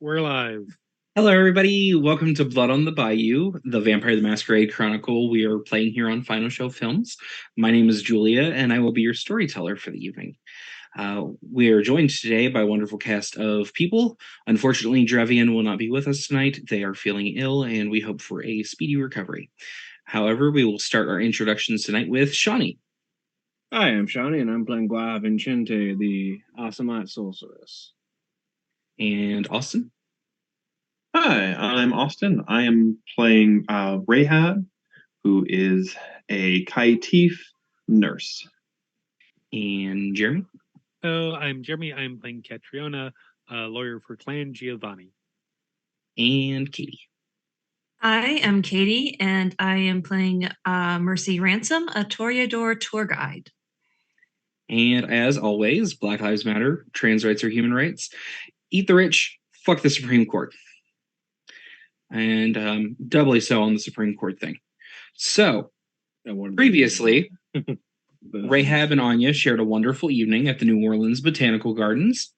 We're live. Hello, everybody. Welcome to Blood on the Bayou, the Vampire the Masquerade Chronicle we are playing here on Final Show Films. My name is Julia, and I will be your storyteller for the evening. We are joined today by a wonderful cast of people. Unfortunately, Drevian will not be with us tonight. They are feeling ill, and we hope for a speedy recovery. However, we will start our introductions tonight with Shawnee. Hi, I'm Shawnee, and I'm playing Gua Vincente, the Asamite sorceress. And Austin. Hi, I'm Austin. I am playing Rahab, who is a Kaitif nurse. And Jeremy. Hello, I'm Jeremy. I'm playing Catriona, a lawyer for Clan Giovanni. And Katie. I am Katie, and I am playing Mercy Ransom, a Toreador tour guide. And as always, Black Lives Matter, trans rights are human rights. Eat the rich, fuck the Supreme Court. And doubly so on the Supreme Court thing. So, previously, Rahab and Anya shared a wonderful evening at the New Orleans Botanical Gardens,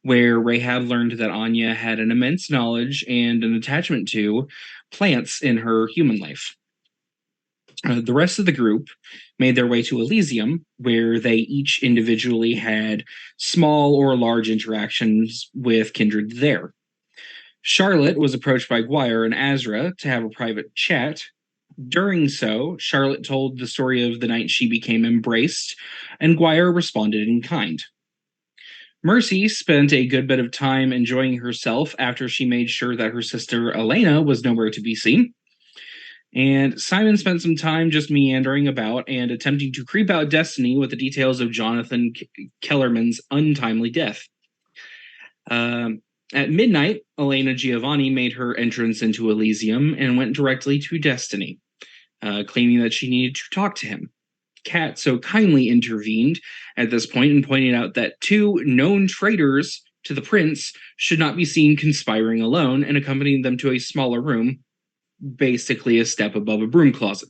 where Rahab learned that Anya had an immense knowledge and an attachment to plants in her human life. The rest of the group made their way to Elysium, where they each individually had small or large interactions with kindred there. Charlotte was approached by Guire and Azra to have a private chat. During so, Charlotte told the story of the night she became embraced, and Guire responded in kind. Mercy spent a good bit of time enjoying herself after she made sure that her sister Elena was nowhere to be seen. And Simon spent some time just meandering about and attempting to creep out Destiny with the details of Jonathan Kellerman's untimely death. At midnight, Elena Giovanni made her entrance into Elysium and went directly to Destiny, claiming that she needed to talk to him. Kat so kindly intervened at this point and pointed out that two known traitors to the prince should not be seen conspiring alone, and accompanied them to a smaller room, basically a step above a broom closet.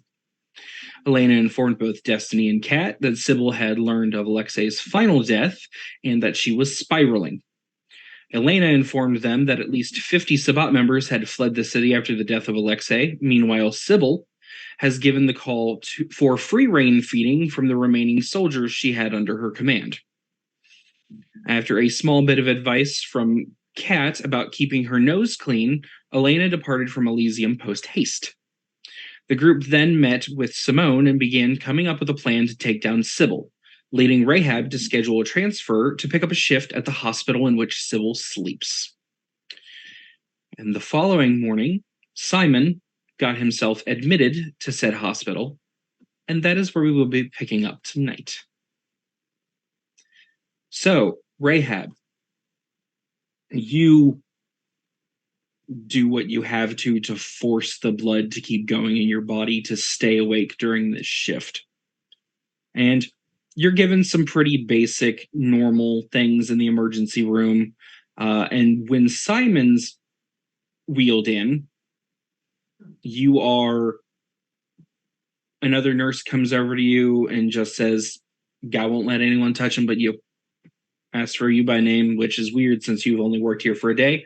Elena informed both Destiny and Kat that Sybil had learned of Alexei's final death and that she was spiraling. Elena informed them that at least 50 Sabbat members had fled the city after the death of Alexei. Meanwhile, Sybil has given the call for free rein feeding from the remaining soldiers she had under her command. After a small bit of advice from Kat about keeping her nose clean, Elena departed from Elysium post-haste. The group then met with Simone and began coming up with a plan to take down Sybil, leading Rahab to schedule a transfer to pick up a shift at the hospital in which Sybil sleeps. And the following morning, Simon got himself admitted to said hospital, and that is where we will be picking up tonight. So, Rahab, you do what you have to force the blood to keep going in your body to stay awake during this shift. And you're given some pretty basic, normal things in the emergency room. And when Simon's wheeled in, another nurse comes over to you and just says, "God won't let anyone touch him but you." Asks for you by name, which is weird since you've only worked here for a day.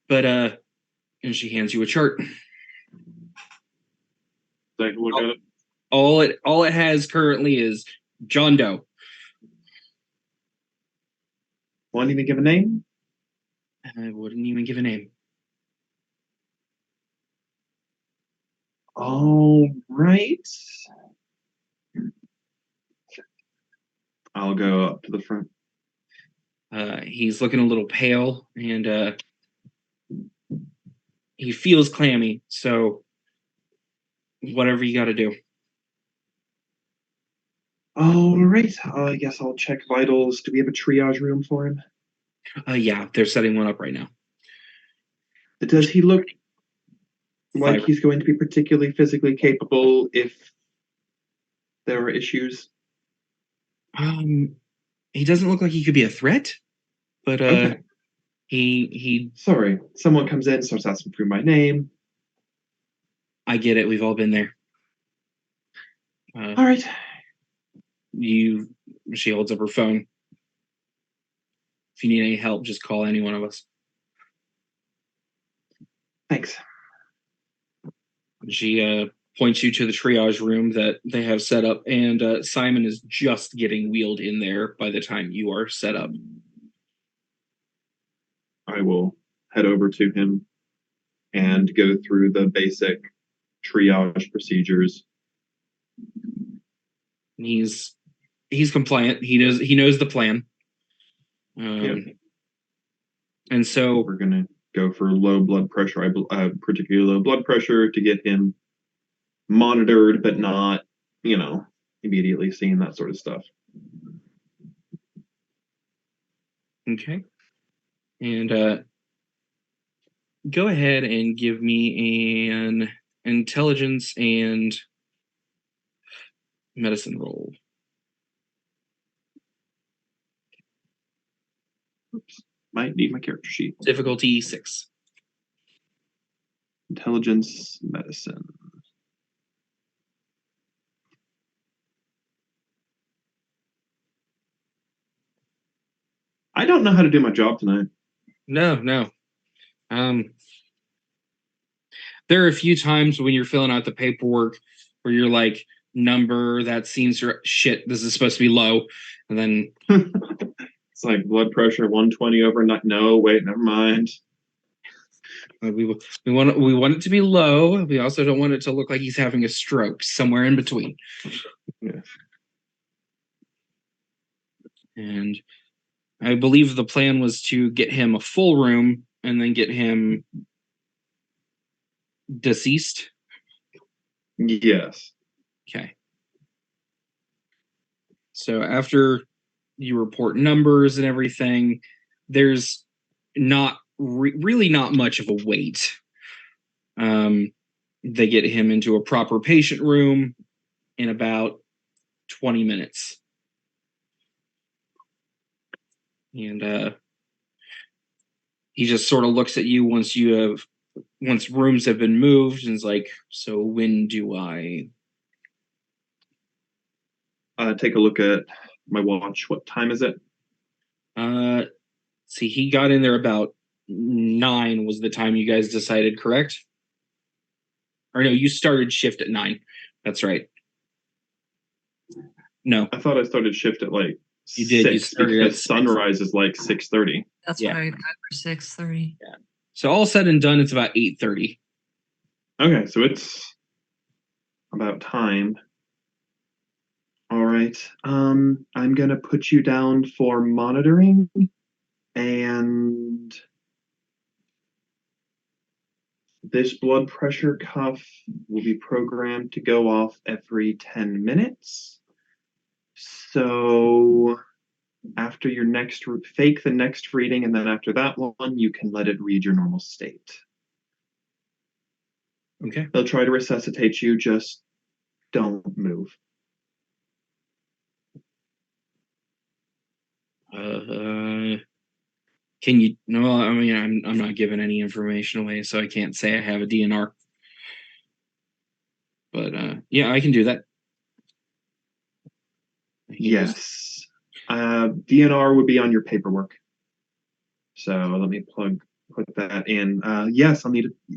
But, and she hands you a chart. Take a look at it. All it has currently is John Doe. Won't even give a name? I wouldn't even give a name. All right. I'll go up to the front. He's looking a little pale, and he feels clammy, so whatever you got to do. All right. I guess I'll check vitals. Do we have a triage room for him? Yeah, they're setting one up right now. Does he look like he's going to be particularly physically capable if there are issues? He doesn't look like he could be a threat, but Okay. he. Sorry, someone comes in, starts asking for my name. I get it. We've all been there. All right. She holds up her phone. If you need any help, just call any one of us. Thanks. She points you to the triage room that they have set up, and Simon is just getting wheeled in there by the time you are set up. I will head over to him and go through the basic triage procedures. He's compliant. He knows the plan. And so we're gonna go for low blood pressure. Particularly low blood pressure to get him monitored, but not, immediately seeing that sort of stuff. Okay. And go ahead and give me an intelligence and medicine roll. Oops. Might need my character sheet. Difficulty 6. Intelligence, medicine. I don't know how to do my job tonight. No. There are a few times when you're filling out the paperwork where you're like, number that seems shit, this is supposed to be low. And then it's like blood pressure 120 over. No, wait, never mind. We want it to be low. We also don't want it to look like he's having a stroke. Somewhere in between. Yeah. And I believe the plan was to get him a full room and then get him deceased. Yes. Okay. So after you report numbers and everything, there's not really not much of a wait. They get him into a proper patient room in about 20 minutes. And he just sort of looks at you once rooms have been moved and is like, so when do I take a look at my watch? What time is it? See, he got in there about 9 was the time you guys decided, correct? Or no, you started shift at 9. That's right. No. I thought I started shift at like you did. 6 You started because at sunrise is like 6:30. That's Yeah. why I got for 6:30. Yeah. So all said and done, it's about 8:30. Okay, so it's about time. All right. I'm gonna put you down for monitoring, and this blood pressure cuff will be programmed to go off every 10 minutes. So after your fake the next reading, and then after that one, you can let it read your normal state. Okay. They'll try to resuscitate you, just don't move. Can you? No, I mean, I'm not giving any information away, so I can't say I have a DNR. But yeah, I can do that. Yes. DNR would be on your paperwork. So let me put that in. Yes,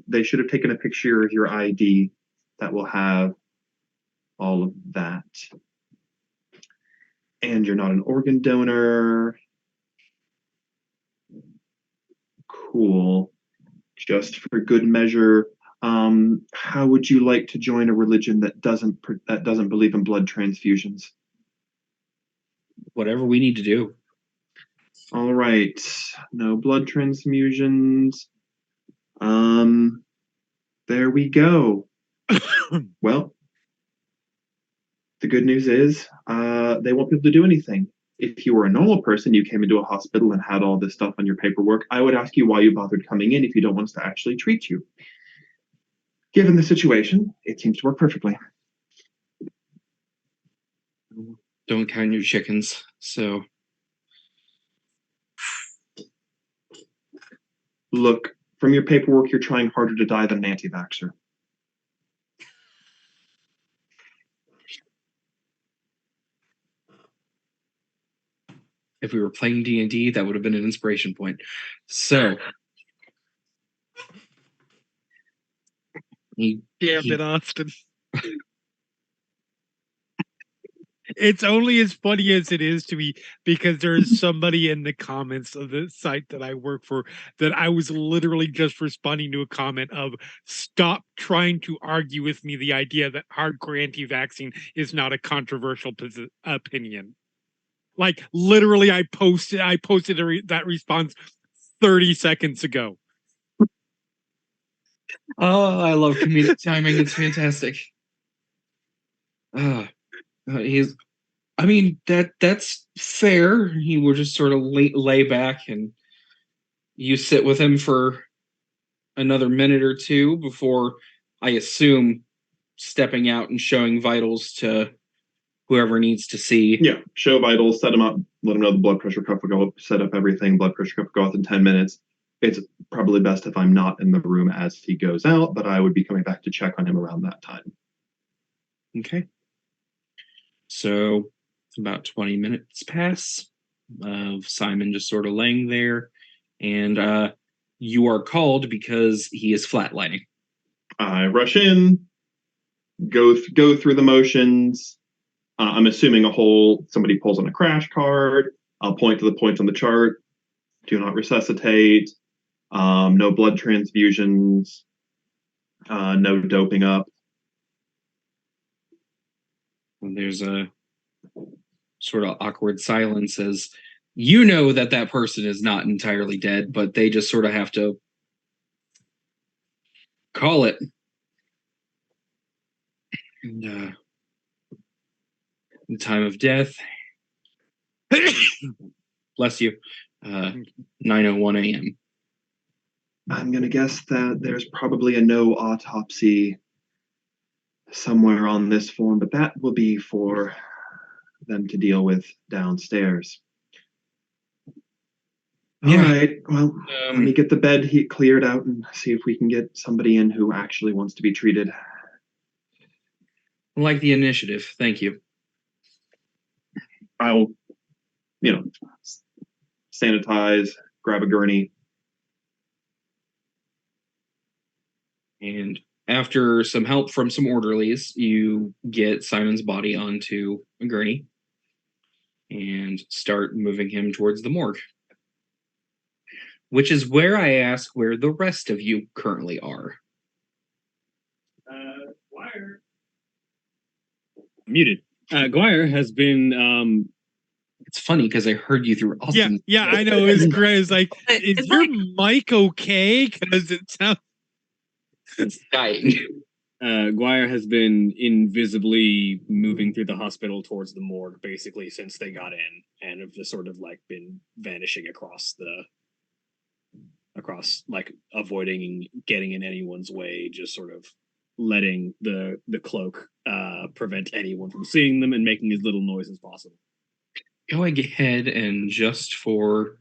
they should have taken a picture of your ID that will have all of that. And you're not an organ donor. Cool. Just for good measure, how would you like to join a religion that doesn't believe in blood transfusions? Whatever we need to do. All right. No blood transfusions. There we go. Well, the good news is they won't be able to do anything. If you were a normal person, you came into a hospital and had all this stuff on your paperwork, I would ask you why you bothered coming in if you don't want us to actually treat you. Given the situation, it seems to work perfectly. Don't count your chickens. So look, from your paperwork, you're trying harder to die than an anti-vaxxer. if we were playing D&D, that would have been an inspiration point. So He, Damn he it, Austin. It's only as funny as it is to me because there is somebody in the comments of the site that I work for that I was literally just responding to a comment of stop trying to argue with me the idea that hardcore anti-vaccine is not a controversial opinion. Like literally I posted that response 30 seconds ago. oh, I love comedic timing. It's fantastic. He's. I mean that's fair. He will just sort of lay back, and you sit with him for another minute or two before, I assume, stepping out and showing vitals to whoever needs to see. Yeah, show vitals, set him up, let him know the blood pressure cuff will go up, set up everything. Blood pressure cuff will go off in 10 minutes. It's probably best if I'm not in the room as he goes out, but I would be coming back to check on him around that time. Okay. So about 20 minutes pass of Simon just sort of laying there, and you are called because he is flatlining. I rush in, go through the motions. I'm assuming somebody pulls on a crash card. I'll point to the points on the chart. Do not resuscitate. No blood transfusions. No doping up. And there's a sort of awkward silence as you know that person is not entirely dead, but they just sort of have to call it. And the time of death, bless you, 9:01 a.m. I'm going to guess that there's probably a no autopsy somewhere on this form, but that will be for them to deal with downstairs. Yeah. All right, well, let me get the bed heat cleared out and see if we can get somebody in who actually wants to be treated. Like the initiative, thank you. I'll, sanitize, grab a gurney. And after some help from some orderlies, you get Simon's body onto a gurney and start moving him towards the morgue. Which is where I ask where the rest of you currently are. Guire. Muted. Guire has been It's funny because I heard you through Austin. Yeah, I know. It's great. It's like, is It's your like- mic okay? Because it sounds. It's dying. Guire has been invisibly moving through the hospital towards the morgue basically since they got in, and have just sort of like been vanishing across like avoiding getting in anyone's way, just sort of letting the cloak prevent anyone from seeing them and making as little noise as possible. Go ahead and just for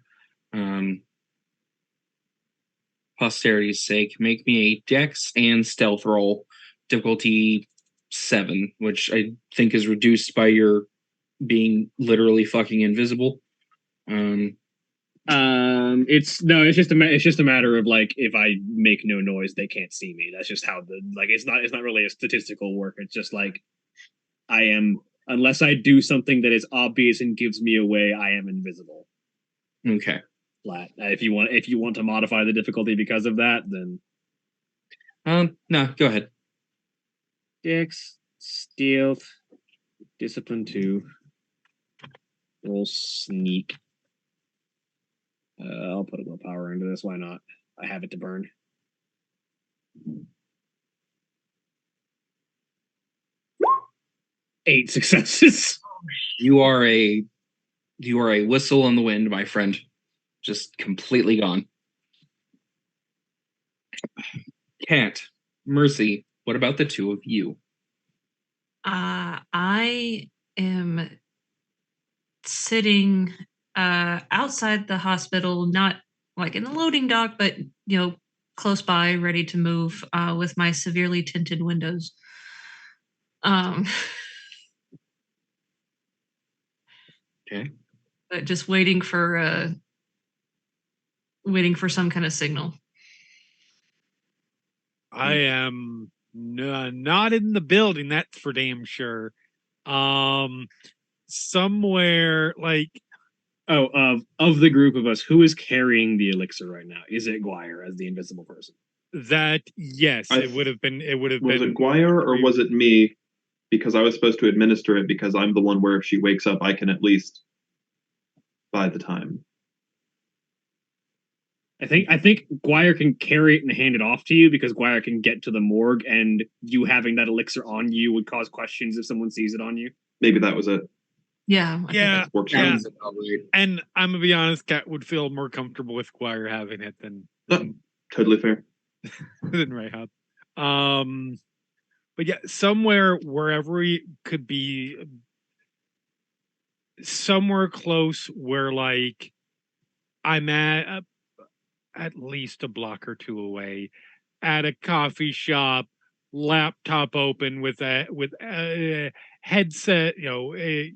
posterity's sake, make me a dex and stealth roll, difficulty 7, which I think is reduced by your being literally fucking invisible. It's just a matter of like if I make no noise, they can't see me. That's just how it's not really a statistical work. It's just like I am, unless I do something that is obvious and gives me away, I am invisible. Okay. Flat. If you want to modify the difficulty because of that, then no, go ahead. Dex, stealth, discipline 2, roll sneak. I'll put a little power into this. Why not? I have it to burn. Eight successes. You are a whistle in the wind, my friend. Just completely gone. Cat, Mercy, what about the two of you? I am sitting outside the hospital, not like in the loading dock, but close by, ready to move, with my severely tinted windows. Okay. But just waiting for some kind of signal. I am No, not in the building, that's for damn sure. Somewhere like Oh, of the group of us, who is carrying the elixir right now? Is it Guire as the invisible person? that, yes, I it would have been. It would have Was been. it Guire or was it me? Because I was supposed to administer it because I'm the one where if she wakes up, I can at least buy the time. I think Guire can carry it and hand it off to you because Guire can get to the morgue, and you having that elixir on you would cause questions if someone sees it on you. Maybe that was it. Yeah. I think Yeah, that's- Works yeah. out. Sounds about right. And I'm gonna be honest, Cat would feel more comfortable with Squire having it than Totally fair. than Rayhab. But yeah, somewhere wherever he could be, somewhere close where like I'm at least a block or two away, at a coffee shop, laptop open with a headset, a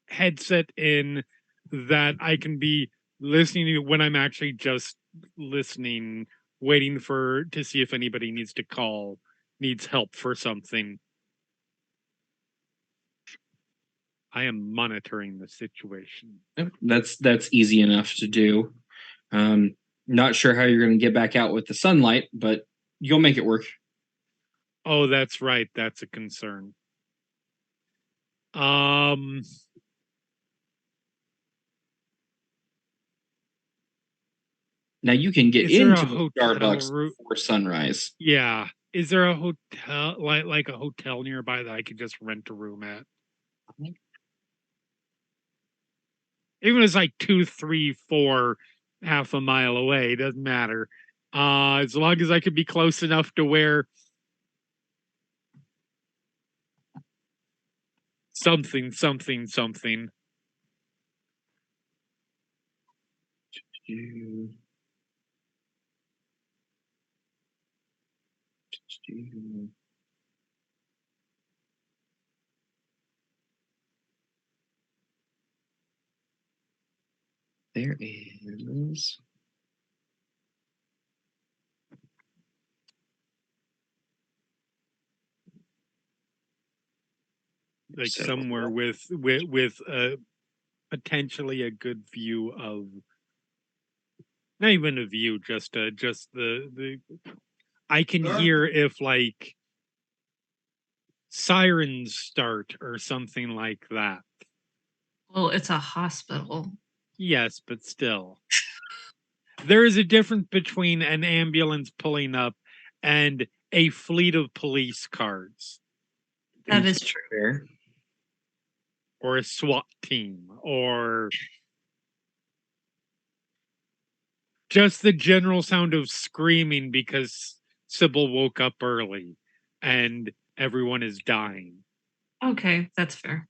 headset in that I can be listening to when I'm actually just listening, waiting to see if anybody needs help for something. I am monitoring the situation. Yep, that's easy enough to do. Not sure how you're going to get back out with the sunlight, but you'll make it work. Oh, that's right. That's a concern. Um, Now you can get Is there a into a hotel Starbucks route? before sunrise. yeah. Is there a hotel like a hotel nearby that I could just rent a room at? Even if it's like 2, 3, 4, half a mile away, doesn't matter. As long as I could be close enough to where something. There is. Like So, somewhere with potentially a good view of, not even a view, just the I can hear if like sirens start or something like that. Well, it's a hospital. Yes, but still. There is a difference between an ambulance pulling up and a fleet of police cars That is true. fair. or a SWAT team or just the general sound of screaming because Sybil woke up early and everyone is dying. Okay, that's fair.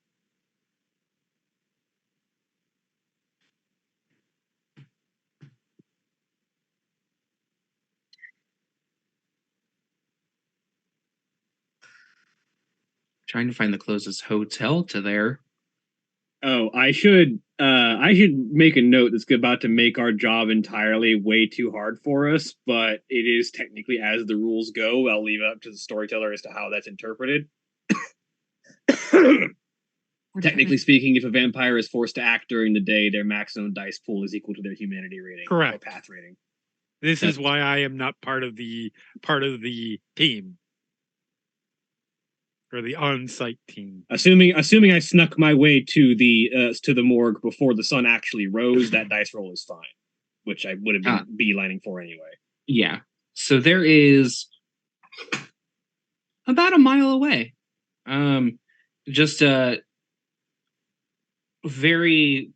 Trying to find the closest hotel to there. Oh, I should make a note that's about to make our job entirely way too hard for us, but it is technically as the rules go. I'll leave it up to the storyteller as to how that's interpreted. Technically speaking, if a vampire is forced to act during the day, their maximum dice pool is equal to their humanity rating Correct. or path rating. This is why I am not part of the team or the on-site team. Assuming I snuck my way to the morgue before the sun actually rose, that dice roll is fine, which I would have been beelining for anyway. Yeah. So there is about a mile away. Just a very.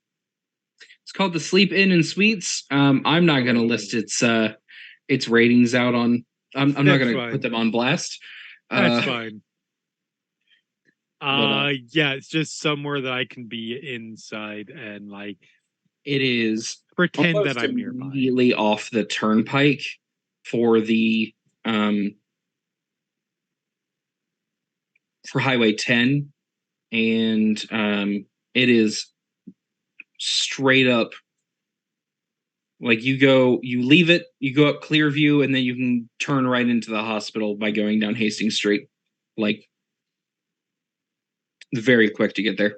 It's called the Sleep Inn and Suites. I'm not going to list its ratings out on. I'm not going to put them on blast. That's fine. Yeah, it's just somewhere that I can be inside and like it is pretend almost that I'm nearby. Immediately off the turnpike for the for Highway 10, and it is straight up Like you leave it, you go up Clearview, and then you can turn right into the hospital by going down Hastings Street. Like very quick to get there.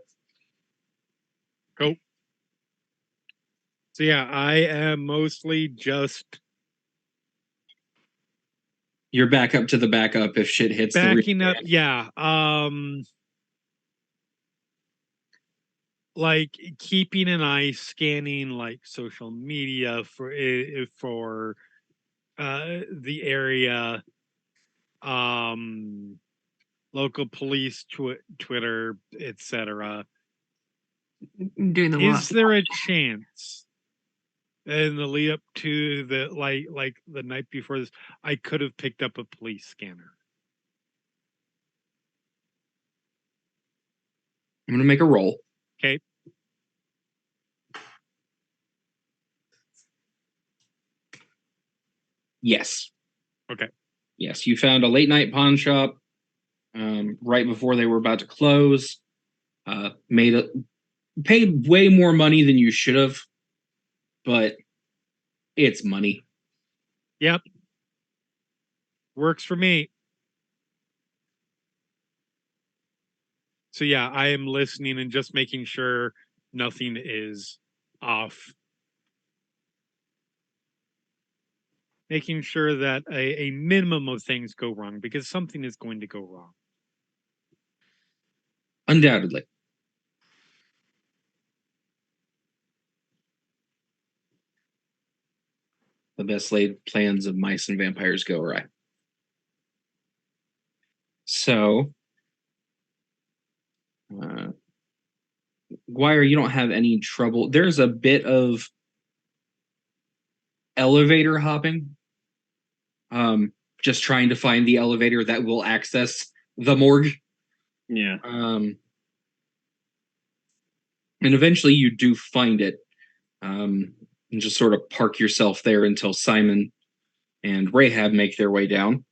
Cool. So yeah, I am mostly just You're back up to the backup if shit hits backing the up. Yeah. Like keeping an eye, scanning like social media for the area, local police, Twitter, etc. Doing the Is there a chance in the lead up to the like the night before this, I could have picked up a police scanner? I'm gonna make a roll. Okay. Yes. Okay. Yes, you found a late night pawn shop right before they were about to close. Paid way more money than you should have, but it's money. Yep. Works for me. So yeah, I am listening and just making sure nothing is off. Making sure that a minimum of things go wrong, because something is going to go wrong. Undoubtedly. The best laid plans of mice and vampires go awry. So, Guire, you don't have any trouble. There's a bit of elevator hopping. Just trying to find the elevator that will access the morgue. Yeah. And eventually you do find it. And just sort of park yourself there until Simon and Rahab make their way down.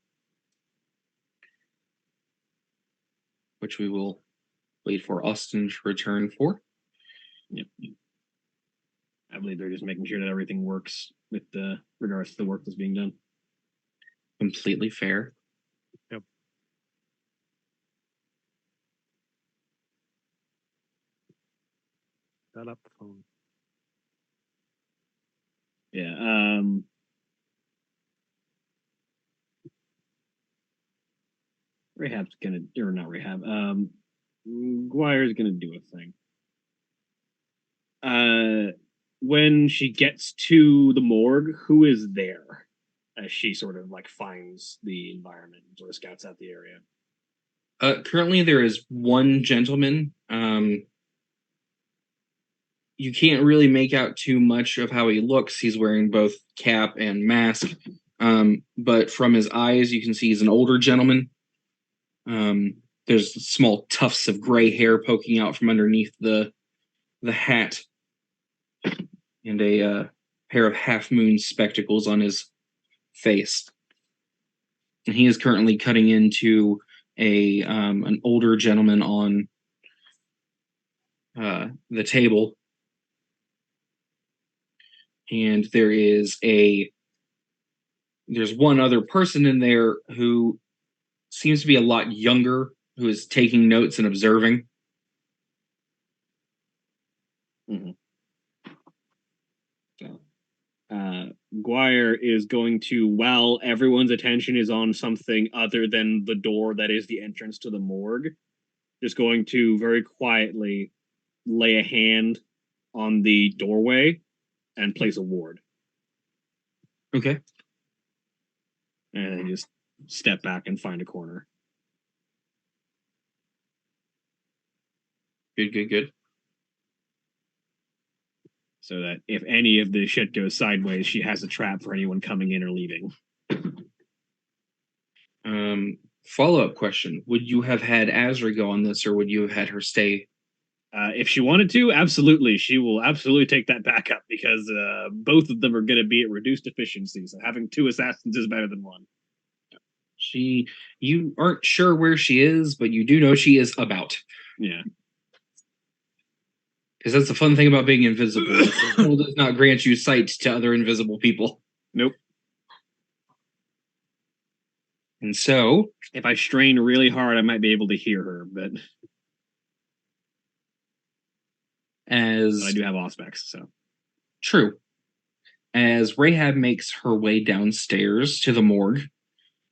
Which we will wait for Austin to return for. Yep. I believe they're just making sure that everything works with regards to the work that's being done. Completely fair. Yep. Set up the phone. Yeah. Rahab's gonna, or not Rahab. Guire's gonna do a thing. When she gets to the morgue, who is there? As she sort of like finds the environment, sort of scouts out the area. Currently, there is one gentleman. You can't really make out too much of how he looks. He's wearing both cap and mask. But from his eyes, you can see he's an older gentleman. There's small tufts of gray hair poking out from underneath the hat, and a pair of half-moon spectacles on his face. And he is currently cutting into an older gentleman on the table. And there's one other person in there who seems to be a lot younger, who is taking notes and observing. Mm-hmm. Guire is going to, while everyone's attention is on something other than the door that is the entrance to the morgue, just going to very quietly lay a hand on the doorway and place a ward. Okay. And then just step back and find a corner. Good. So that if any of the shit goes sideways, she has a trap for anyone coming in or leaving. Follow-up question. Would you have had Azra go on this, or would you have had her stay? If she wanted to, absolutely. She will absolutely take that backup because both of them are going to be at reduced efficiency. So having two assassins is better than one. You aren't sure where she is, but you do know she is about. Yeah. Because that's the fun thing about being invisible. The world does not grant you sight to other invisible people. Nope. And so, If I strain really hard, I might be able to hear her, but as I do have auspex, so true, as Rahab makes her way downstairs to the morgue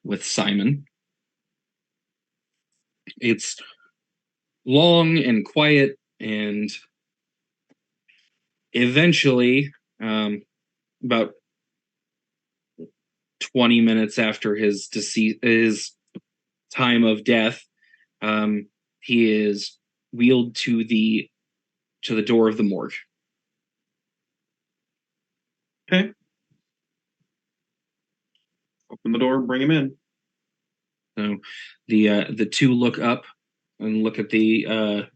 with Simon, it's long and quiet, and eventually, about 20 minutes after his time of death, he is wheeled to the door of the morgue. Okay. Open the door, bring him in. So the two look up and look at the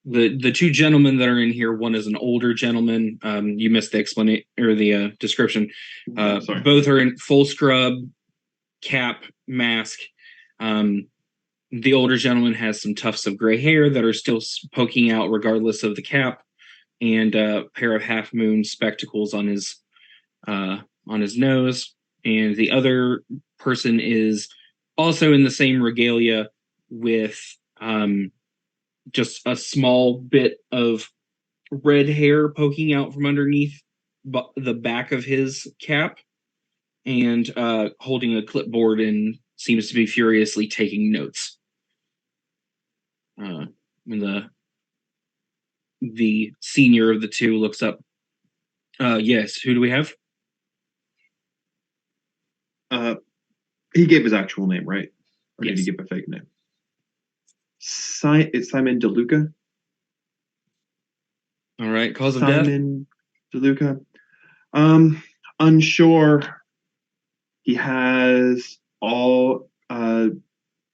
two gentlemen that are in here. One is an older gentleman. You missed the explanation or the description. Sorry. Both are in full scrub, cap, mask. The older gentleman has some tufts of gray hair that are still poking out regardless of the cap, and a pair of half moon spectacles on his nose. And the other person is also in the same regalia with just a small bit of red hair poking out from underneath the back of his cap, and holding a clipboard and seems to be furiously taking notes. The senior of the two looks up. Yes, who do we have? He gave his actual name, right? Or Yes. did he give a fake name? It's Simon DeLuca. All right, cause of death? Simon DeLuca. Unsure. He has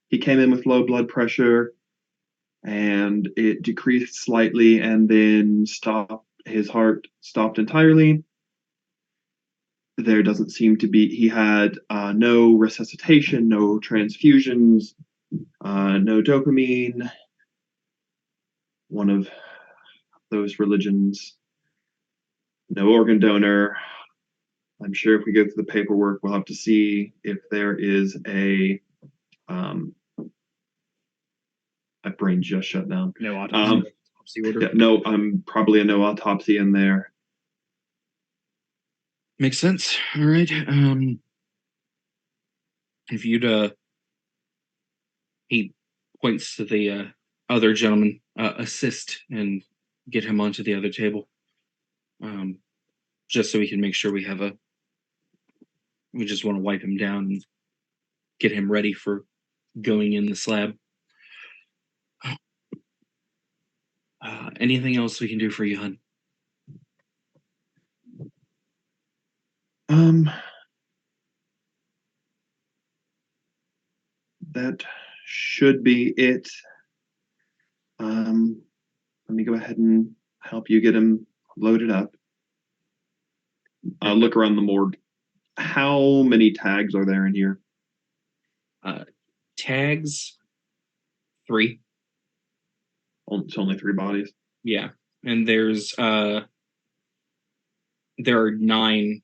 he came in with low blood pressure and it decreased slightly and then his heart stopped entirely. There doesn't seem to be, he had no resuscitation, no transfusions, no dopamine. One of those religions, no organ donor. I'm sure if we go through the paperwork, we'll have to see if there is my brain just shut down. no autopsy order. Yeah, no, probably a no autopsy in there. Makes sense. All right. If you'd he points to the other gentleman, assist and get him onto the other table. Just so we can make sure we just want to wipe him down and get him ready for going in the slab. Anything else we can do for you, hun? That should be it. Let me go ahead and help you get him loaded up. Look around the morgue. How many tags are there in here? Tags, 3. It's only 3 bodies. Yeah, and there are 9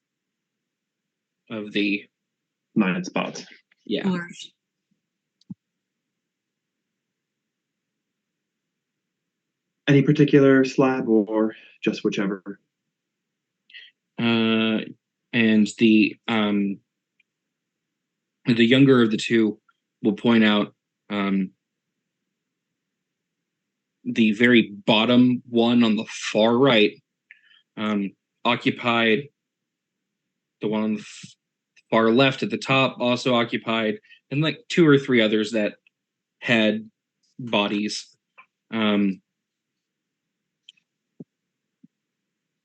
of the 9 spots. yeah. Coolers. Any particular slab or just whichever? And the younger of the two will point out the very bottom one on the far right occupied. The one on the far left at the top also occupied, and like 2 or 3 others that had bodies.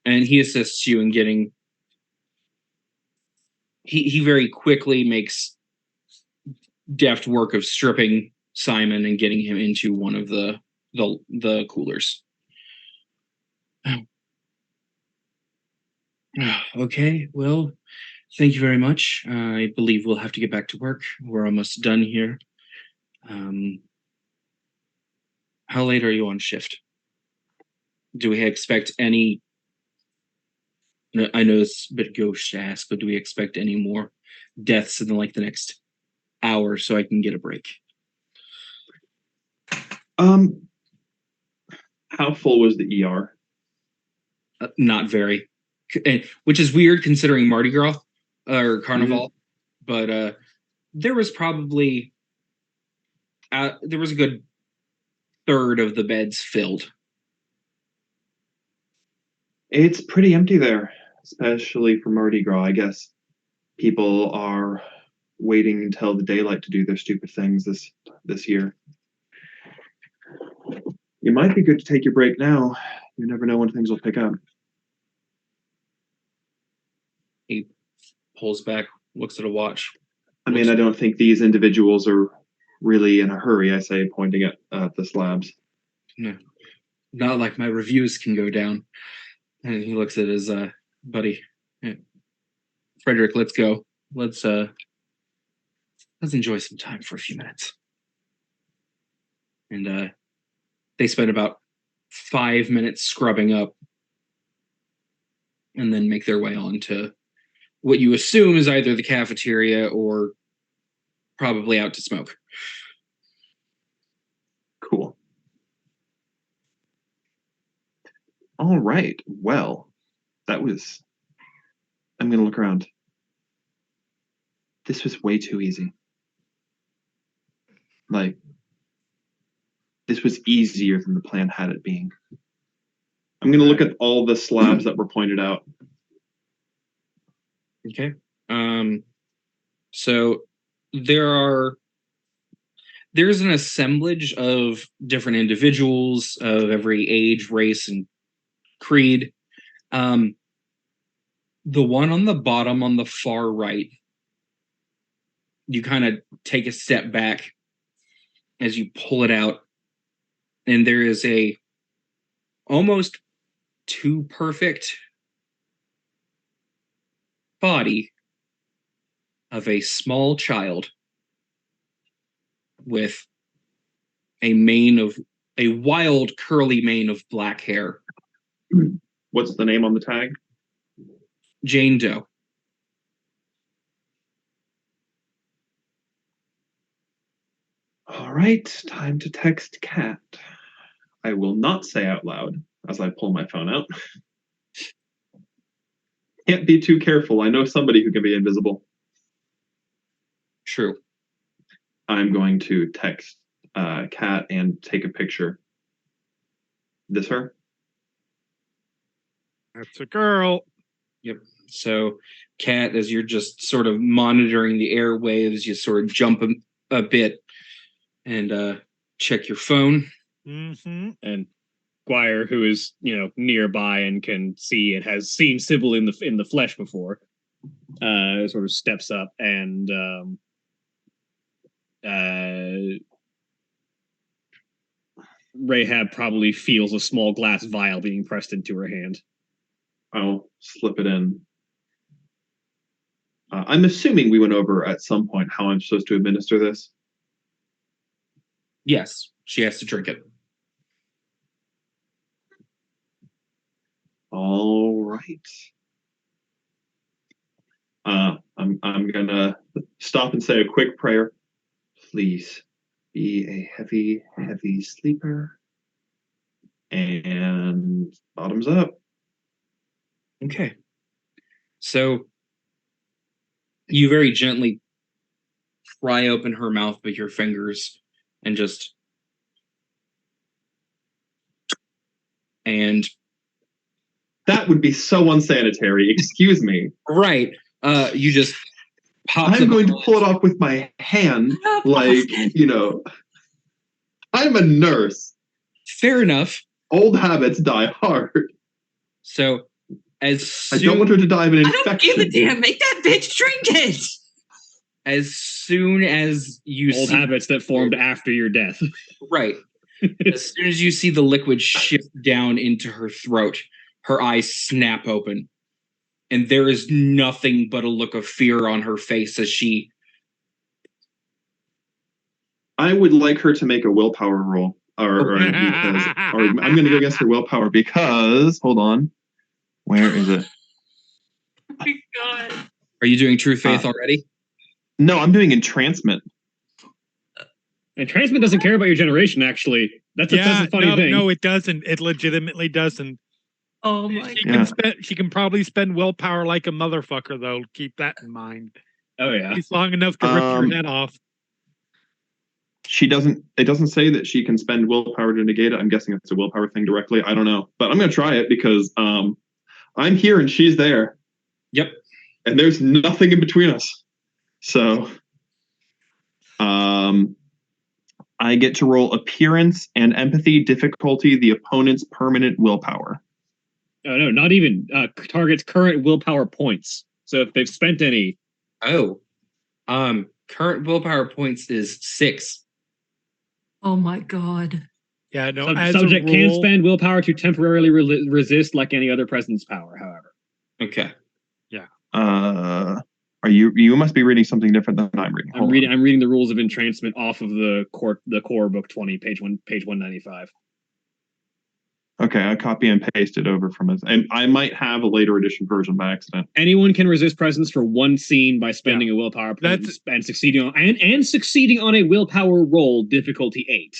And he assists you in getting. He very quickly makes deft work of stripping Simon and getting him into one of the coolers. Okay, well, thank you very much. I believe we'll have to get back to work. We're almost done here. How late are you on shift? Do we expect any? I know it's a bit gauche to ask, but do we expect any more deaths in the next hour so I can get a break? How full was the ER? Not very, which is weird considering Mardi Gras or Carnival, but there was probably there was a good third of the beds filled. It's pretty empty there, especially for Mardi Gras. I guess people are waiting until the daylight to do their stupid things this year. It might be good to take your break now. You never know when things will pick up. He pulls back, looks at a watch. I mean, I don't think these individuals are really in a hurry, I say, pointing at the slabs. No, not like my reviews can go down. And he looks at his buddy. Yeah. Frederick, let's go. Let's enjoy some time for a few minutes. And they spend about 5 minutes scrubbing up and then make their way on to what you assume is either the cafeteria or probably out to smoke. Cool. All right. Well, I'm going to look around. This was way too easy. This was easier than the plan had it being. I'm going to look at all the slabs that were pointed out. Okay. So there's an assemblage of different individuals of every age, race, and creed. The one on the bottom on the far right, you kind of take a step back as you pull it out, and there is a almost too perfect body of a small child with a wild curly mane of black hair. What's the name on the tag? Jane Doe. All right, time to text Kat. I will not say out loud as I pull my phone out. Can't be too careful. I know somebody who can be invisible. True. I'm going to text Kat and take a picture. This her? That's a girl. Yep. So, Kat, as you're just sort of monitoring the airwaves, you sort of jump a bit and check your phone. Mm-hmm. And Guire, who is nearby and can see and has seen Sybil in the flesh before, sort of steps up and Rahab probably feels a small glass vial being pressed into her hand. I'll slip it in. I'm assuming we went over at some point how I'm supposed to administer this. Yes, she has to drink it. All right. I'm gonna stop and say a quick prayer. Please be a heavy, heavy sleeper. And bottoms up. Okay. So you very gently pry open her mouth with your fingers and that would be so unsanitary. Excuse me. Right. You just pop. I'm going to pull it off with my hand, I'm a nurse. Fair enough. Old habits die hard. So I don't want her to die of an infection. I don't give a damn. Make that bitch drink it. As soon as you old habits that formed after your death. Right. As soon as you see the liquid shift down into her throat, her eyes snap open. And there is nothing but a look of fear on her face as she... I would like her to make a willpower roll. I'm going to go against her willpower because, hold on, where is it? Oh my god. Are you doing true faith already? No, I'm doing entrancement. Entrancement doesn't care about your generation, actually. That's a funny thing. No, it doesn't. It legitimately doesn't. Oh my She can probably spend willpower like a motherfucker, though. Keep that in mind. Oh yeah. It's long enough to rip your head off. It doesn't say that she can spend willpower to negate it. I'm guessing it's a willpower thing directly. I don't know. But I'm going to try it because I'm here and she's there. Yep. And there's nothing in between us. So I get to roll appearance and empathy difficulty, the opponent's permanent willpower. Oh no, not even target's current willpower points. So if they've spent any. Oh. Current willpower points is 6. Oh my god. Yeah, no. Subject can spend willpower to temporarily resist like any other presence power, however. Okay. Yeah. You must be reading something different than I'm reading. I'm reading the rules of entrancement off of the core book 20, page 195. Okay, I copy and pasted over from it. And I might have a later edition version by accident. Anyone can resist presence for one scene by spending a willpower point and succeeding on a willpower roll, difficulty 8.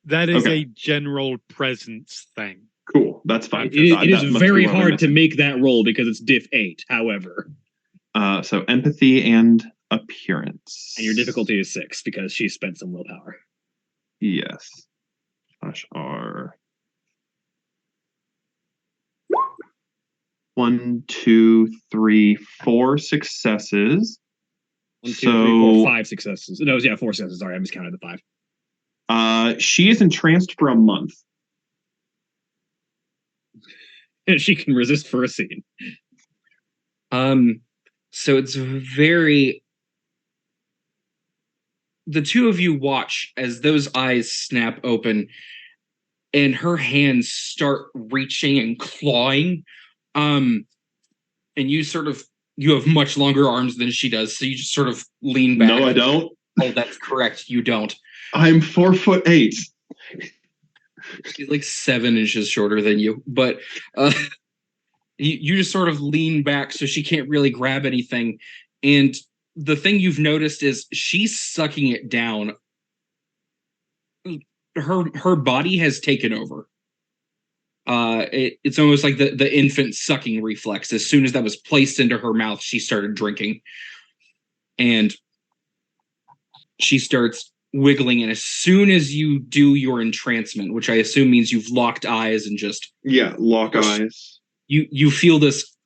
That is a general presence thing. Cool, that's fine. It is very hard to make that roll because it's diff 8, however. So empathy and appearance. And your difficulty is 6 because she spent some willpower. Yes. /R. 1, 2, 3, 4 successes. 1, 2, 3, 4, 5 successes. No, 4 successes. Sorry, I miscounted the 5. She is entranced for a month. And she can resist for a scene. So it's very. The two of you watch as those eyes snap open and her hands start reaching and clawing. And you have much longer arms than she does, so you just sort of lean back. No, I don't. Oh, that's correct. You don't. I'm 4'8". She's like 7 inches shorter than you, but you just sort of lean back so she can't really grab anything. And the thing you've noticed is she's sucking it down. Her body has taken over. It's almost like the infant sucking reflex. As soon as that was placed into her mouth, she started drinking. And she starts wiggling, and as soon as you do your entrancement, which I assume means you've locked eyes and just lock eyes, you feel this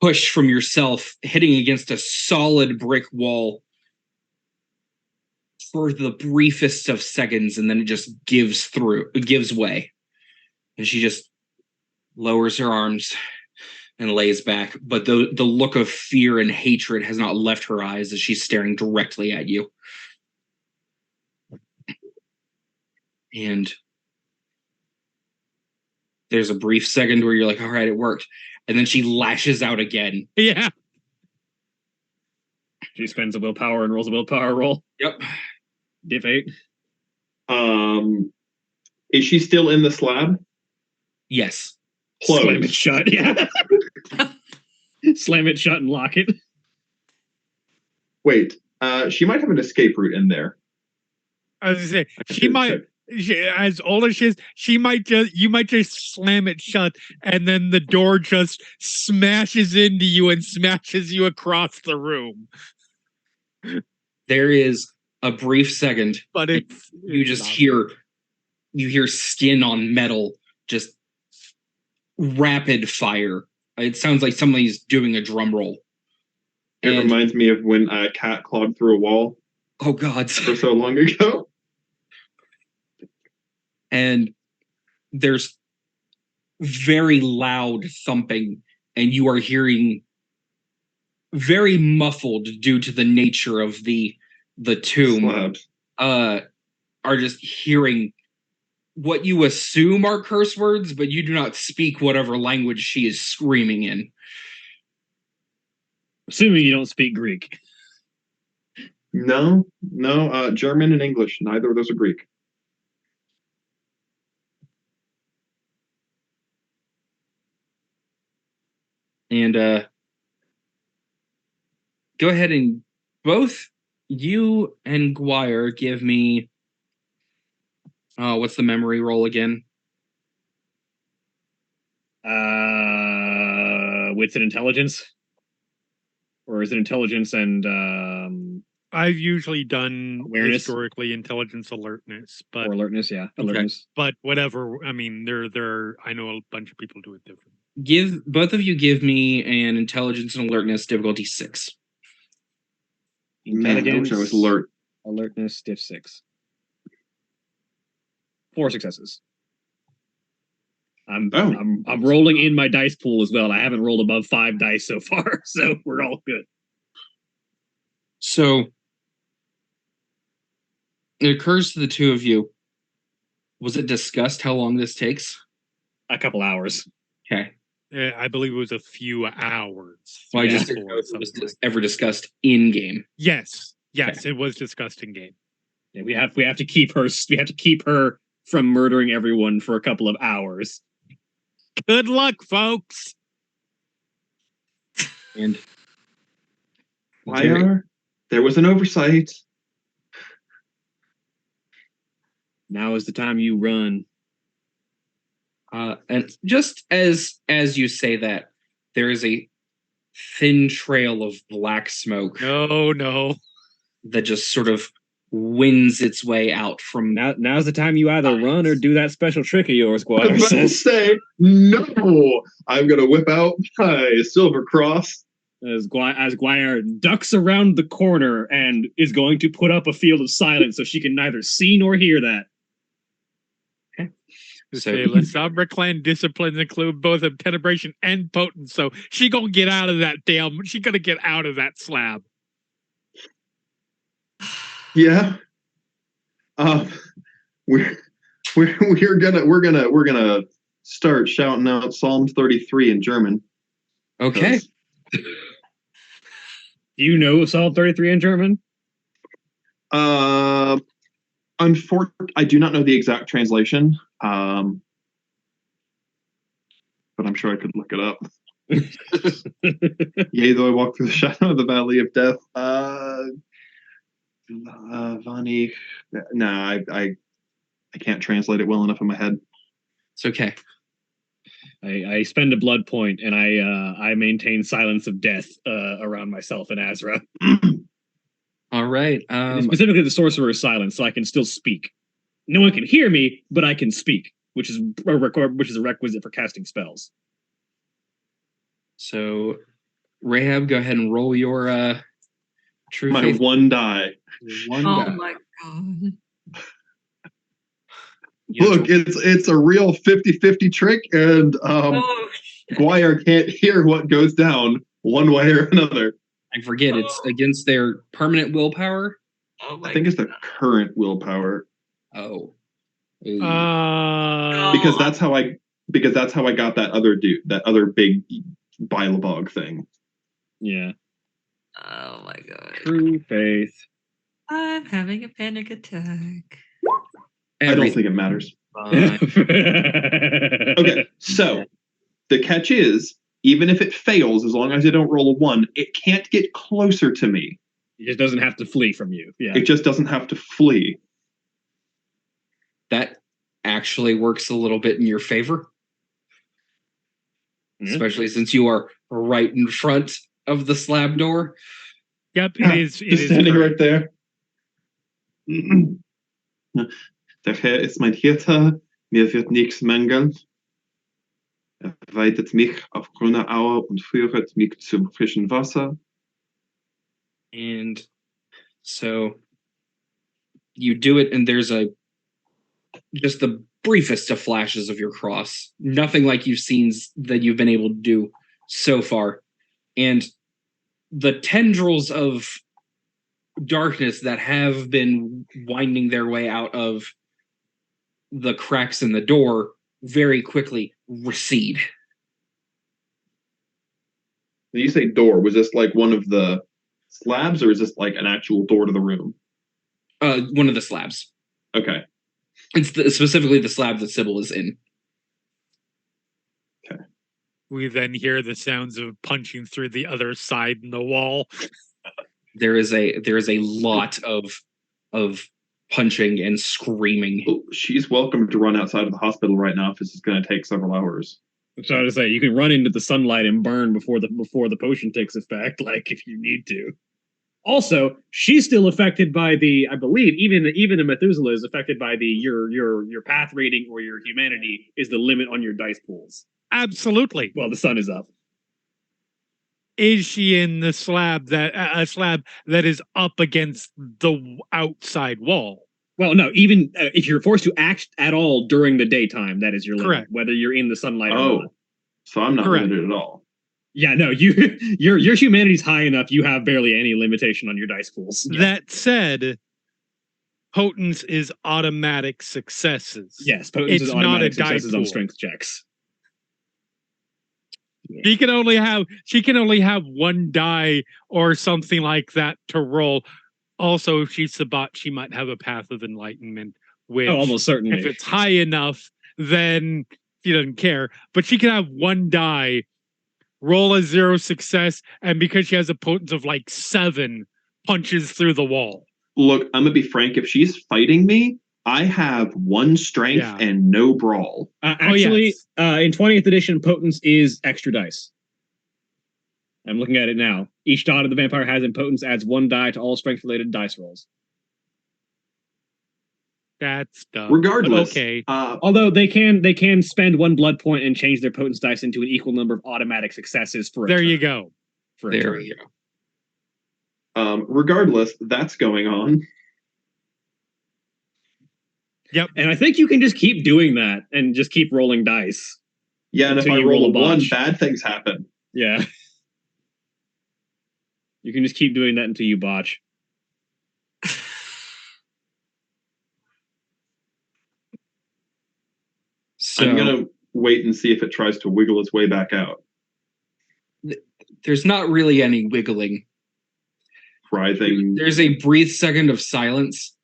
push from yourself hitting against a solid brick wall for the briefest of seconds, and then it just gives way, and she just lowers her arms and lays back, but the look of fear and hatred has not left her eyes as she's staring directly at you. And there's a brief second where you're like, all right, it worked. And then she lashes out again. Yeah. She spends a willpower and rolls a willpower roll. Yep. Diff 8. Is she still in the slab? Yes. Close. Slam it shut, yeah. Slam it shut and lock it. Wait, she might have an escape route in there. I was gonna say, she might, as old as she is, you might just slam it shut, and then the door just smashes into you and smashes you across the room. There is a brief second, but you just hear skin on metal, just rapid fire. It sounds like somebody's doing a drum roll. It reminds me of when a cat clawed through a wall. Oh God! For so long ago. And there's very loud thumping, and you are hearing very muffled due to the nature of the tomb. Are just hearing what you assume are curse words, but you do not speak whatever language she is screaming in. Assuming you don't speak Greek. No, German and English. Neither of those are Greek. And go ahead and both you and Guire give me. What's the memory roll again? Wits and intelligence, or is it intelligence and I've usually done Awareness? historically intelligence alertness, but or alertness? Yeah, Okay. alertness. but whatever. I mean, there. I know a bunch of people do it different. Both of you give me an intelligence and alertness difficulty 6. Man, I wish I was alert. Alertness diff 6. 4 successes. I'm rolling in my dice pool as well. I haven't rolled above 5 dice so far, so we're all good. So it occurs to the two of you. Was it discussed how long this takes? A couple hours. Okay. I believe it was a few hours. Well, I three just or didn't four, know if it something was like ever discussed in game. Yes, it was discussed in game. Yeah, we have to keep her. We have to keep her from murdering everyone for a couple of hours. Good luck, folks. And Wire, there was an oversight. Now is the time you run. and just as you say that, there is a thin trail of black smoke No. that just sort of wins its way out from. Now's the time you either run or do that special trick of yours, I was Squire about to says. say, no! I'm gonna whip out my silver cross. As Guire ducks around the corner and is going to put up a field of silence so she can neither see nor hear that. So Okay, Lasombra clan disciplines include both obtenebration and potent, so she gonna get out of that damn. She gonna get out of that slab. Yeah. We're gonna start shouting out Psalms 33 in German. okay. Do you know Psalm 33 in German? Unfortunately, I do not know the exact translation. But I'm sure I could look it up. Yea, though I walk through the shadow of the valley of death. Vani. No, I can't translate it well enough in my head. It's okay. I spend a blood point and I maintain silence of death around myself and Azra. All right. Specifically, the sorcerer's silence, so I can still speak. No one can hear me, but I can speak, which is a requisite for casting spells. So, Rahab, go ahead and roll your true My faith. one die. One Oh die. my god. You have Look, to- it's a real 50-50 trick, and Oh shit. Guire can't hear what goes down one way or another. I forget it's against their permanent willpower. Oh my I think it's the god. current willpower. Oh. Because that's how I got that other dude, that other big Bilebog thing. Yeah. Oh my god. True faith. I'm having a panic attack. I don't think it matters. Fine. Okay, so the catch is, even if it fails, as long as I don't roll a 1, it can't get closer to me. It just doesn't have to flee from you. Yeah. It just doesn't have to flee. That actually works a little bit in your favor. Mhm. Especially since you are right in front of the slab door. Yep, it is. It Just is standing correct. right there. Der Herr ist mein Hirte, mir wird nichts mangeln. Weidet mich auf grüne Aue und führet mich zum frischen Wasser. And so you do it, and there's just the briefest of flashes of your cross. Nothing like you've seen that you've been able to do so far. And the tendrils of darkness that have been winding their way out of the cracks in the door very quickly recede. When you say door, was this like one of the slabs, or is this like an actual door to the room? One of the slabs. Okay. It's specifically the slab that Sybil is in. Okay. We then hear the sounds of punching through the other side in the wall. There is a lot of punching and screaming. Oh, she's welcome to run outside of the hospital right now if this is going to take several hours. I'm trying to say you can run into the sunlight and burn before the potion takes effect, like if you need to. Also, she's still affected by the, I believe, even the Methuselah is affected by the your path rating or your humanity is the limit on your dice pools. Absolutely. Well, the sun is up. Is she in the slab that a slab that is up against the outside wall? Well, no, even if you're forced to act at all during the daytime, that is your limit, Correct. whether you're in the sunlight or not. So I'm not Correct. limited at all. Yeah, no, your humanity's high enough. You have barely any limitation on your dice pools. That said, potence is automatic successes. Yes, potence is It's not a automatic die successes on pool. strength checks. She can only have one die or something like that to roll. Also, if she's Sabat, she might have a path of enlightenment, which Oh, almost certainly. if it's high enough, then she doesn't care. But she can have one die, roll a 0 success, and because she has a potence of like 7, punches through the wall. Look, I'm gonna be frank. If she's fighting me, I have 1 strength and no brawl. Actually, in 20th edition, potence is extra dice. I'm looking at it now. Each dot of the vampire has in potence adds 1 die to all strength-related dice rolls. That's dumb. Regardless, okay. Although they can spend 1 blood point and change their potence dice into an equal number of automatic successes for a There turn. you go. For a turn. You go. Regardless, that's going on. Yep. And I think you can just keep doing that and just keep rolling dice. Yeah, and if Until I you roll a roll a 1, botch. bad things happen. Yeah. You can just keep doing that until you botch. So I'm gonna wait and see if it tries to wiggle its way back out. there's not really any wiggling. Writhing. There's a brief second of silence,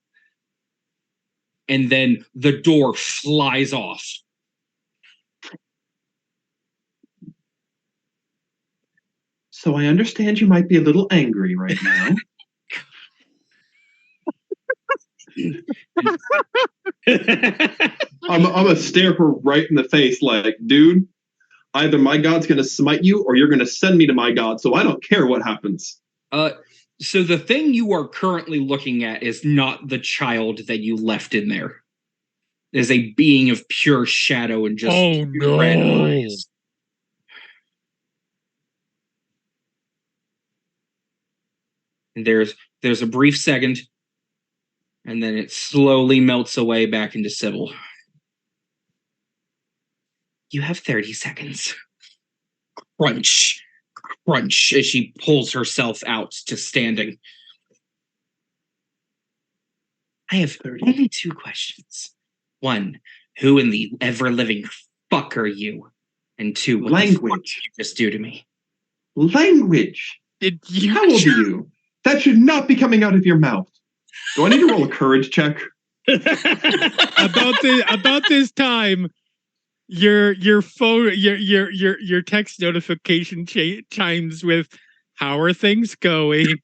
and then the door flies off. So I understand you might be a little angry right now. I'm gonna stare her right in the face like, dude, either my god's gonna smite you or you're gonna send me to my god, so I don't care what happens. So the thing you are currently looking at is not the child that you left in there. It is a being of pure shadow and just red eyes. And there's a brief second, and then it slowly melts away back into Sybil. You have 30 seconds. Crunch, crunch, as she pulls herself out to standing. I have only 2 questions. 1, who in the ever-living fuck are you? And 2, what the fuck did you just do to me? Language! Did you How old are you? That should not be coming out of your mouth. Do I need to roll a courage check? about this time, your phone your text notification chimes with, "How are things going?"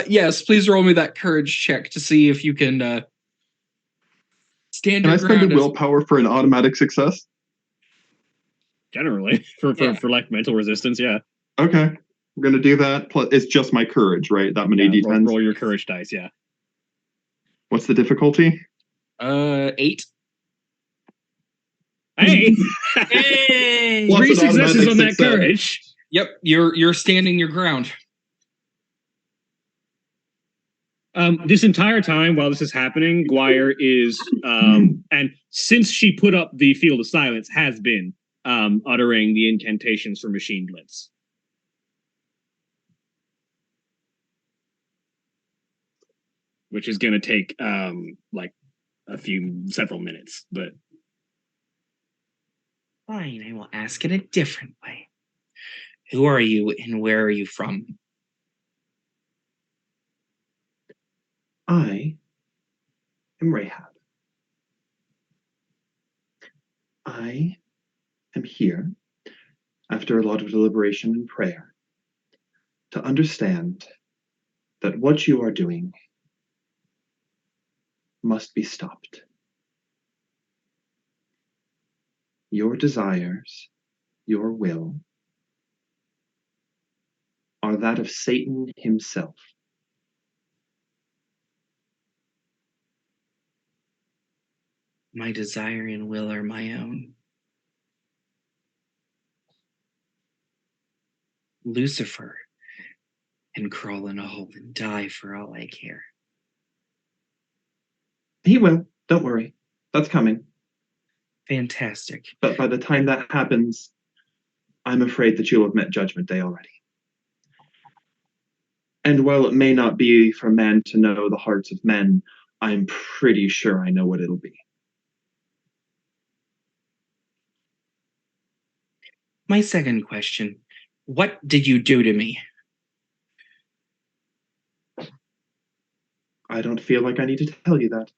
Yes, please roll me that courage check to see if you can stand Can your I spend ground. a willpower for an automatic success? Generally, for like mental resistance, yeah. Okay, I'm gonna do that. Plus, it's just my courage, right? That many d10s. Roll your courage dice, yeah. What's the difficulty? 8. Hey, Hey! Plus 3 an successes automatic on that success. courage. Yep, you're standing your ground. This entire time while this is happening, Guire is, and since she put up the Field of Silence, has been uttering the incantations for Machine Blitz. Which is going to take, like, several minutes, but... Fine, I will ask it a different way. Who are you and where are you from? I am Rahab. I am here, after a lot of deliberation and prayer, to understand that what you are doing must be stopped. Your desires, your will, are that of Satan himself. My desire and will are my own. Lucifer can crawl in a hole and die for all I care. He will, don't worry. That's coming. Fantastic. But by the time that happens, I'm afraid that you'll have met Judgment Day already. And while it may not be for man to know the hearts of men, I'm pretty sure I know what it'll be. My second question. What did you do to me? I don't feel like I need to tell you that.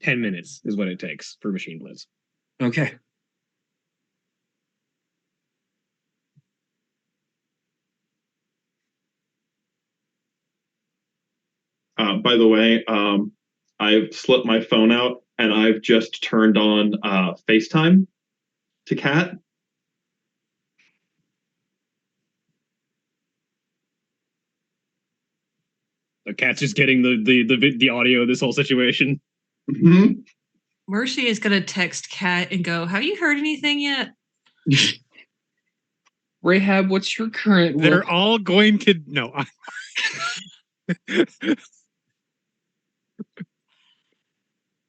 10 minutes is what it takes for Machine Blitz. Okay. By the way, I've slipped my phone out and I've just turned on FaceTime to Kat. The cat's just getting the audio of this whole situation. Mm-hmm. Mercy is gonna text Kat and go, "Have you heard anything yet?" Rahab, what's your current will? They're all going to no.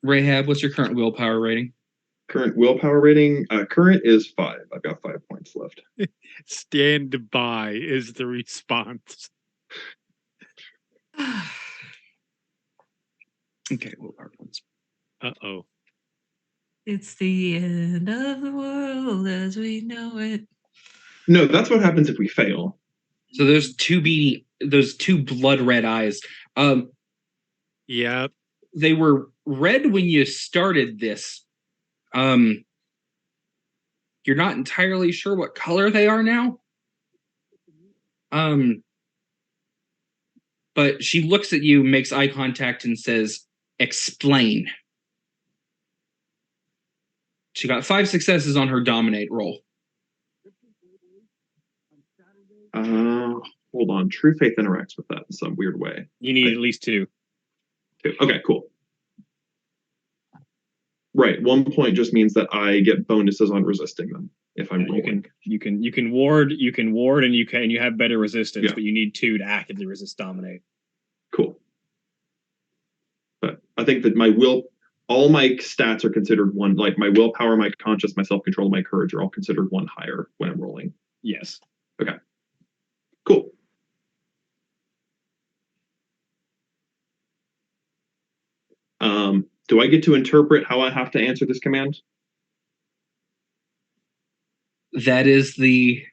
Rahab, what's your current willpower rating? Current willpower rating, current is 5. I've got 5 points left. Stand by is the response. Okay, willpower points. Uh-oh. It's the end of the world as we know it. No, that's what happens if we fail. So those two blood red eyes. Yep. They were red when you started this. You're not entirely sure what color they are now. But she looks at you, makes eye contact, and says, "Explain." She got 5 successes on her dominate roll. Hold on. True Faith interacts with that in some weird way. You need at least 2. Okay, cool. Right, 1 point just means that I get bonuses on resisting them if I'm rolling. You can ward, and you have better resistance, Yeah. but you need 2 to actively resist dominate. Cool. But I think that all my stats are considered 1. Like my willpower, my conscience, my self-control, my courage are all considered 1 higher when I'm rolling. Yes. Okay. Cool. Do I get to interpret how I have to answer this command? That is the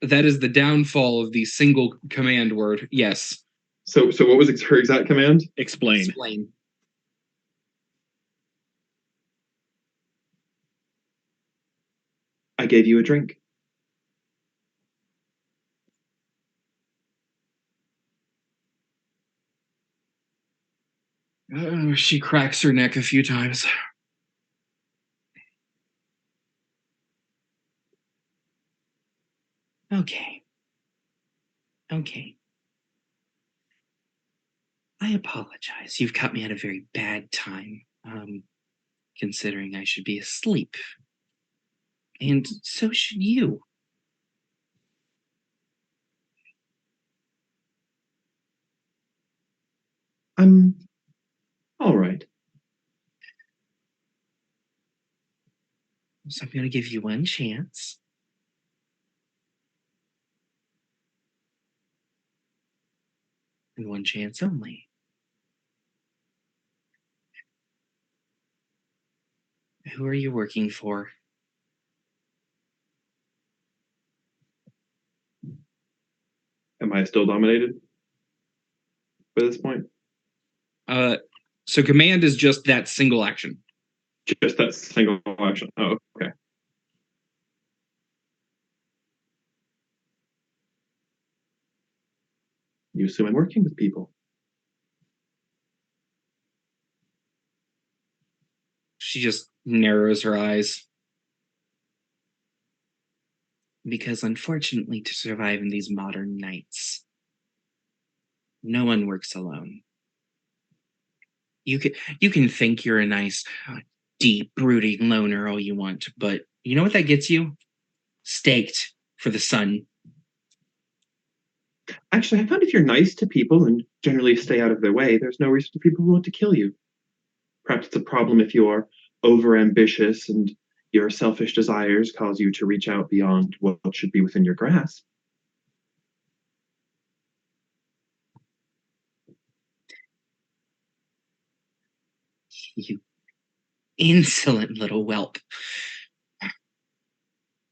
downfall of the single command word. Yes. So what was her exact command? Explain. Explain. I gave you a drink. She cracks her neck a few times. Okay. I apologize. You've caught me at a very bad time, considering I should be asleep. And so should you. I'm all right. So I'm going to give you 1 chance. And 1 chance only. Who are you working for? Am I still dominated by this point? So command is just that single action. Just that single action. Oh, okay. You assume I'm working with people. She just narrows her eyes. Because unfortunately, to survive in these modern nights, no one works alone. You can think you're a nice, deep, brooding loner all you want, but you know what that gets you? Staked for the sun. Actually, I found if you're nice to people and generally stay out of their way, there's no reason for people who want to kill you. Perhaps it's a problem if you're overambitious and your selfish desires cause you to reach out beyond what should be within your grasp. You insolent little whelp. I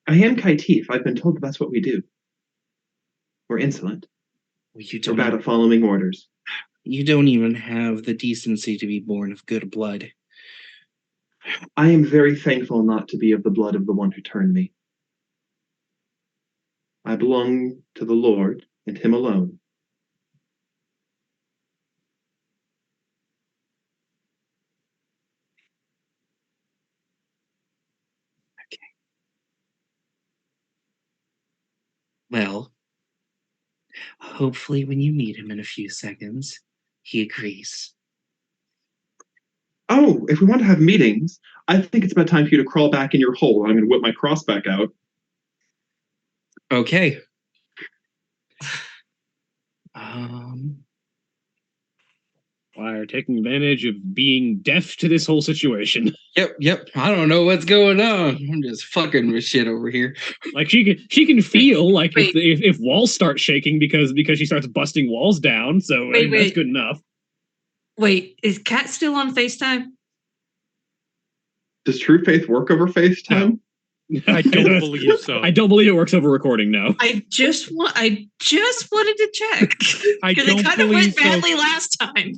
am Kaitif. I've been told that's what we do. We're insolent. You We're bad at following orders. You don't even have the decency to be born of good blood. I am very thankful not to be of the blood of the one who turned me. I belong to the Lord and him alone. Okay. Well, hopefully when you meet him in a few seconds, he agrees. Oh, if we want to have meetings, I think it's about time for you to crawl back in your hole. I'm going to whip my cross back out. Okay. Wire taking advantage of being deaf to this whole situation. Yep. I don't know what's going on. I'm just fucking with shit over here. Like she can feel like if walls start shaking because she starts busting walls down. So that's good enough. Wait, is Kat still on FaceTime? Does True Faith work over FaceTime? No. I don't believe so. I don't believe it works over recording. No. I just wanted to check. I don't it kind of went believe so. badly last time.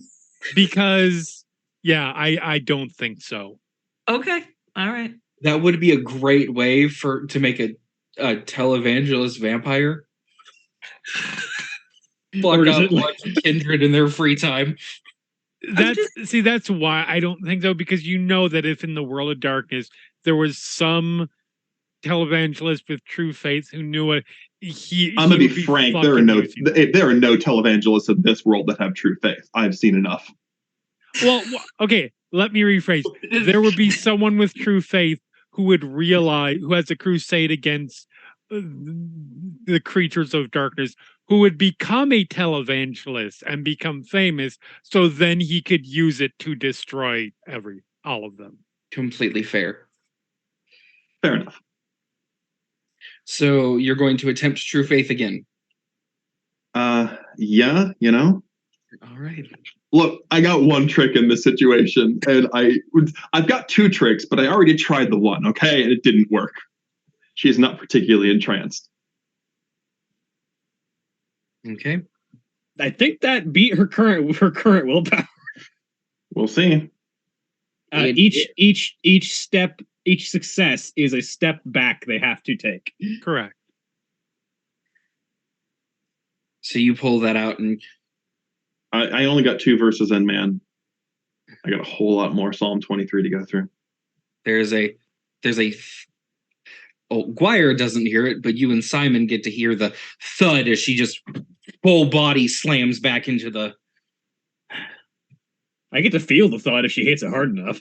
Because I don't think so. Okay. All right. That would be a great way to make a televangelist vampire. Fuck up kindred in their free time. That's why I don't think so, because you know that if in the world of darkness there was some televangelist with true faith who knew it, I'm gonna be frank. There are no televangelists in this world that have true faith. I've seen enough. Well, okay. Let me rephrase. There would be someone with true faith who would realize, who has a crusade against the creatures of darkness, who would become a televangelist and become famous, so then he could use it to destroy all of them. Completely fair. Fair enough. So you're going to attempt true faith again? Yeah, you know. All right. Look, I got one trick in this situation, and I've got two tricks, but I already tried the one, okay, and it didn't work. She's not particularly entranced. Okay. I think that beat her current willpower. We'll see. Each success is a step back they have to take. Correct. So you pull that out, and I only got 2 verses in, man. I got a whole lot more Psalm 23 to go through. Guire doesn't hear it, but you and Simon get to hear the thud as she just full body slams back into the... I get to feel the thud if she hits it hard enough.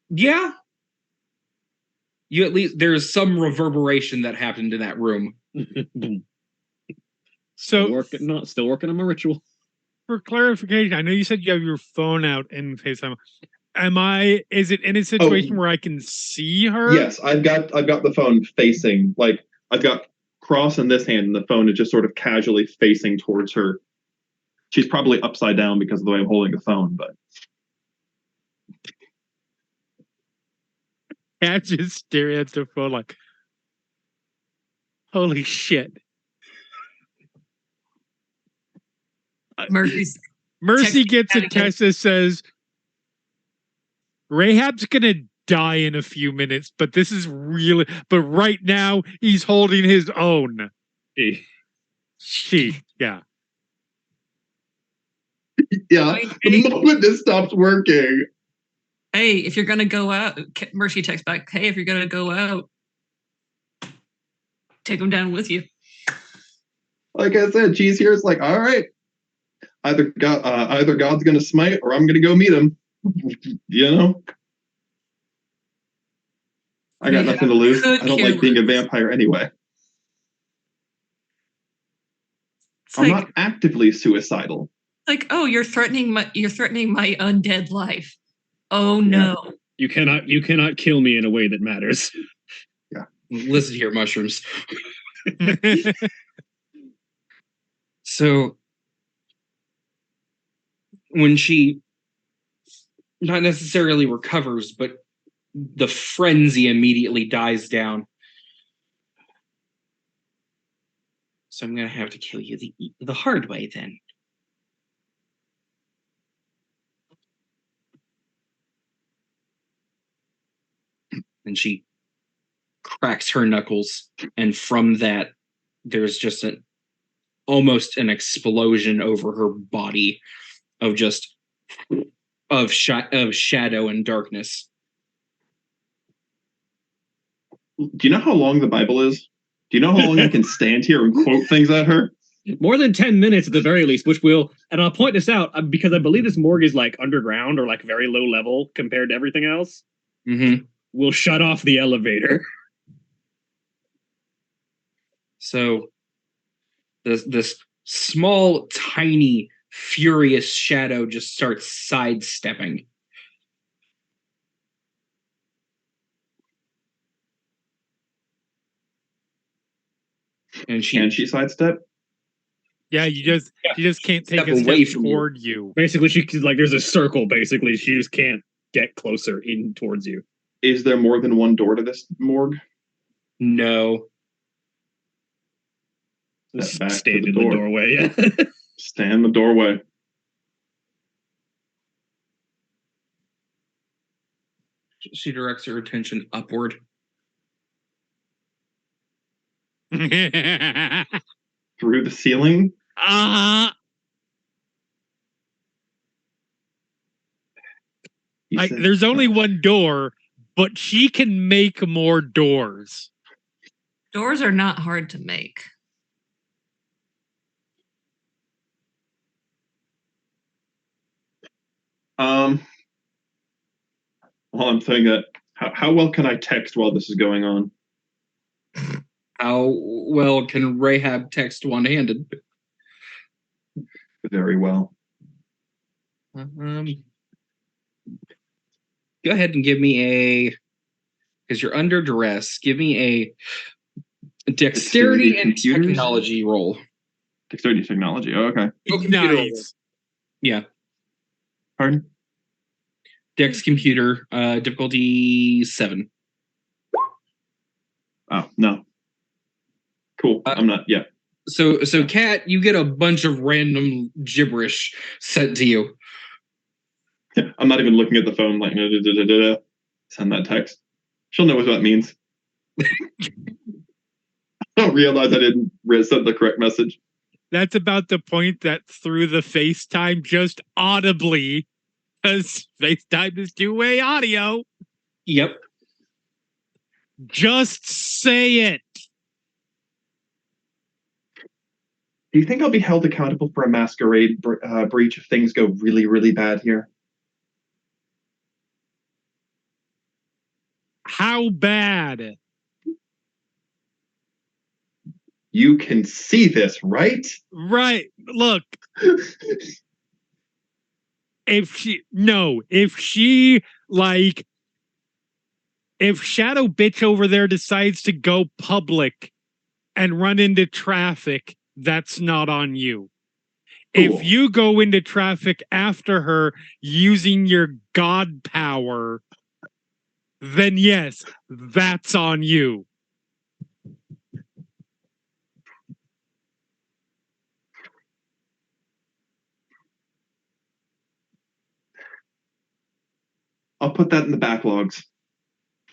Yeah. You at least, there's some reverberation that happened in that room. So still working on my ritual. For clarification, I know you said you have your phone out in FaceTime. Is it in a situation where I can see her? Yes, I've got the phone facing, like I've got cross in this hand and the phone is just sort of casually facing towards her. She's probably upside down because of the way I'm holding the phone, but I just stare at the phone like, holy shit. Murphy's Mercy gets a text that says, Rahab's gonna die in a few minutes, but this is really, but right now he's holding his own. She, yeah. Yeah, the moment this stops working. Hey, if you're gonna go out, Mercy texts back, hey, if you're gonna go out, take him down with you. Like I said, Cheese here is like, all right, either God's gonna smite or I'm gonna go meet him. You know, I got nothing to lose. I don't like being a vampire anyway. I'm not actively suicidal. Like, oh, you're threatening my undead life. Oh no. You cannot kill me in a way that matters. Yeah. Listen here, mushrooms. So when she not necessarily recovers, but the frenzy immediately dies down. So I'm gonna have to kill you the hard way then. And she cracks her knuckles, and from that, there's just almost an explosion over her body of just of shadow and darkness. Do you know how long the Bible is? Do you know how long I can stand here and quote things at her? More than 10 minutes at the very least, which will, and I'll point this out because I believe this morgue is like underground or like very low level compared to everything else. Mm-hmm. We'll shut off the elevator. So this small, tiny, furious shadow just starts sidestepping. And Can she sidestep? Yeah, you just can't take a away step from you. toward you. Basically, there's a circle. Basically, she just can't get closer in towards you. Is there more than one door to this morgue? No. Stand in the doorway. Yeah. Stand in the doorway. She directs her attention upward. Through the ceiling? There's only one door, but she can make more doors. Doors are not hard to make. While I'm saying that, how well can I text while this is going on? How well can Rahab text one-handed? Very well. Go ahead and give me because you're under duress, give me a dexterity and technology roll. Dexterity technology, oh, okay. Nice. Yeah. Pardon? Dex computer, difficulty 7. Oh, no. Cool, I'm not, yeah. So Kat, you get a bunch of random gibberish sent to you. I'm not even looking at the phone like, send that text. She'll know what that means. I don't realize I didn't send the correct message. That's about the point that through the FaceTime, just audibly, because FaceTime is two-way audio. Yep. Just say it. Do you think I'll be held accountable for a masquerade breach if things go really, really bad here? How bad? You can see this, right? Right. Look. If Shadow Bitch over there decides to go public and run into traffic, that's not on you. Cool. If you go into traffic after her using your god power, then yes, that's on you. I'll put that in the backlogs.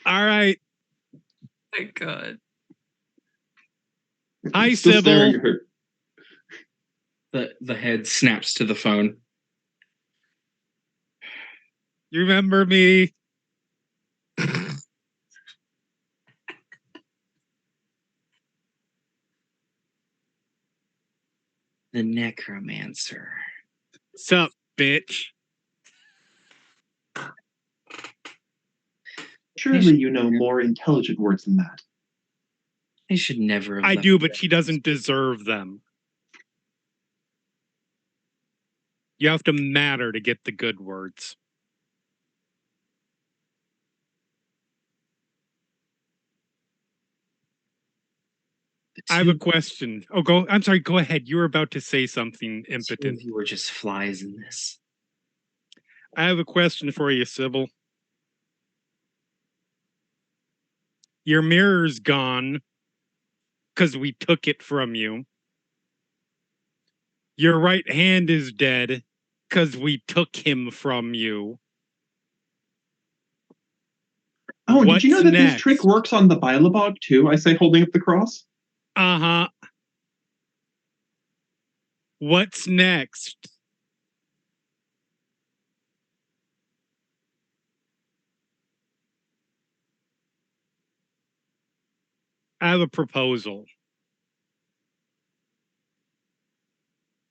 All right. My God. Hi, Still Sybil. staring at her. The head snaps to the phone. You remember me? The necromancer. Sup, bitch? Surely you know more intelligent words than that. I should never have I left do, the but she doesn't deserve them. You have to matter to get the good words. I have a question. Oh, go. I'm sorry. Go ahead. You were about to say something impotent. You were just flies in this. I have a question for you, Sybil. Your mirror's gone because we took it from you. Your right hand is dead because we took him from you. Oh, What's did you know that next? this trick works on the Bilabog too? I say, holding up the cross. Uh-huh. What's next? I have a proposal.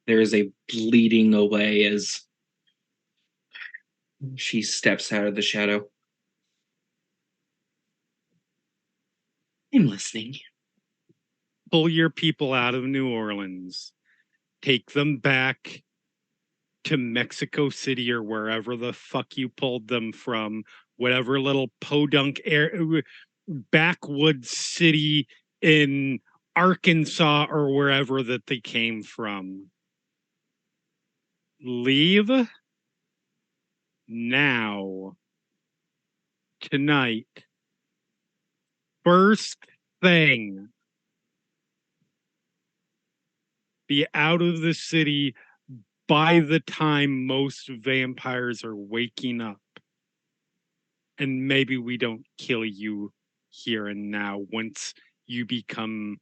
There is a bleeding away as she steps out of the shadow. I'm listening. Pull your people out of New Orleans. Take them back to Mexico City or wherever the fuck you pulled them from. Whatever little podunk backwoods city in Arkansas or wherever that they came from. Leave now. Tonight. First thing. Be out of the city by the time most vampires are waking up. And maybe we don't kill you here and now once you become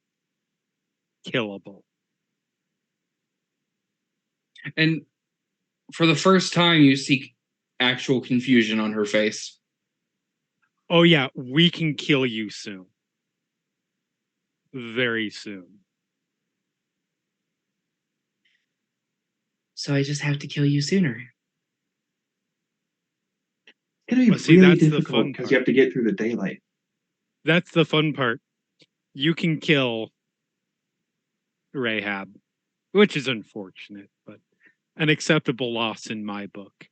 killable. And for the first time, you see actual confusion on her face. Oh yeah, we can kill you soon. Very soon. So I just have to kill you sooner. It's going to be Well, see, really that's the difficult fun because part. you have to get through the daylight. That's the fun part. You can kill Rahab, which is unfortunate, but an acceptable loss in my book.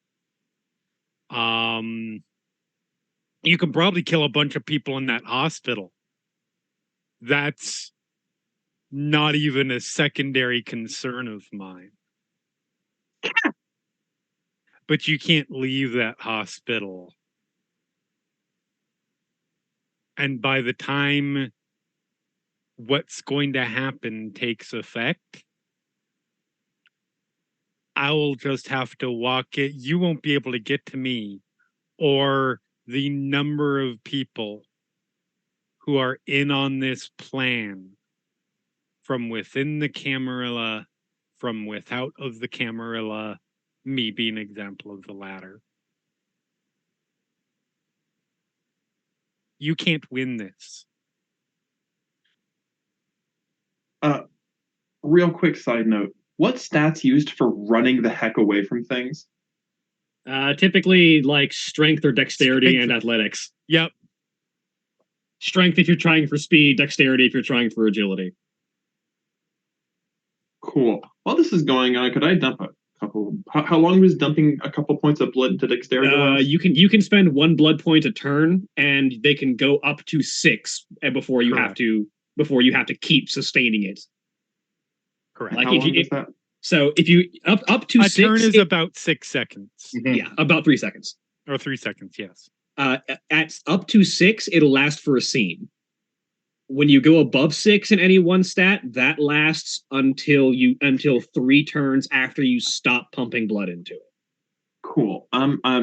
You can probably kill a bunch of people in that hospital. That's not even a secondary concern of mine. But you can't leave that hospital. And by the time what's going to happen takes effect, I will just have to walk it. You won't be able to get to me or the number of people who are in on this plan from within the Camarilla, from without of the Camarilla, me being an example of the latter. You can't win this. Real quick side note. What stats used for running the heck away from things? Typically, like strength or dexterity Strength. and athletics. Yep. Strength if you're trying for speed, dexterity if you're trying for agility. Cool. While this is going on, could I dump a couple? How long was dumping a couple points of blood into dexterity? You can spend 1 blood point a turn, and they can go up to 6 before you Correct. have to keep sustaining it. Correct. Like How if long you, is that? So if you up to A 6, turn is about 6 seconds. yeah, about 3 seconds. Or 3 seconds, yes. At up to 6, it'll last for a scene. When you go above 6 in any one stat, that lasts until 3 turns after you stop pumping blood into it. Cool.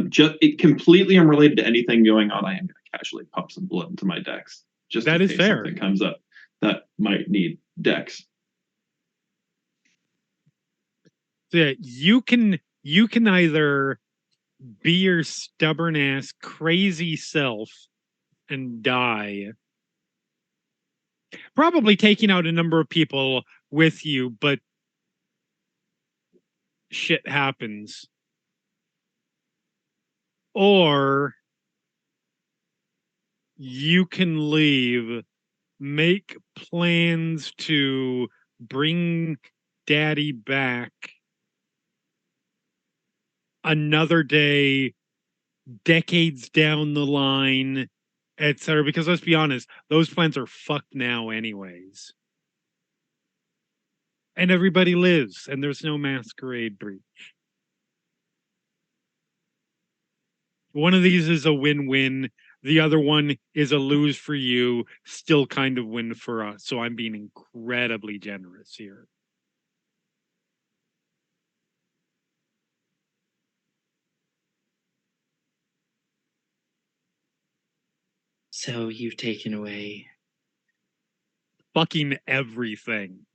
Just completely unrelated to anything going on. I am gonna casually pump some blood into my dex, just That in is case fair. something comes up that might need dex. So yeah, you can either be your stubborn ass crazy self and die, probably taking out a number of people with you, but shit happens. Or you can leave, make plans to bring daddy back another day, decades down the line, etc. Because let's be honest, those plans are fucked now, anyways. And everybody lives, and there's no masquerade breach. One of these is a win-win. The other one is a lose for you, still kind of win for us. So I'm being incredibly generous here. So you've taken away Fucking everything.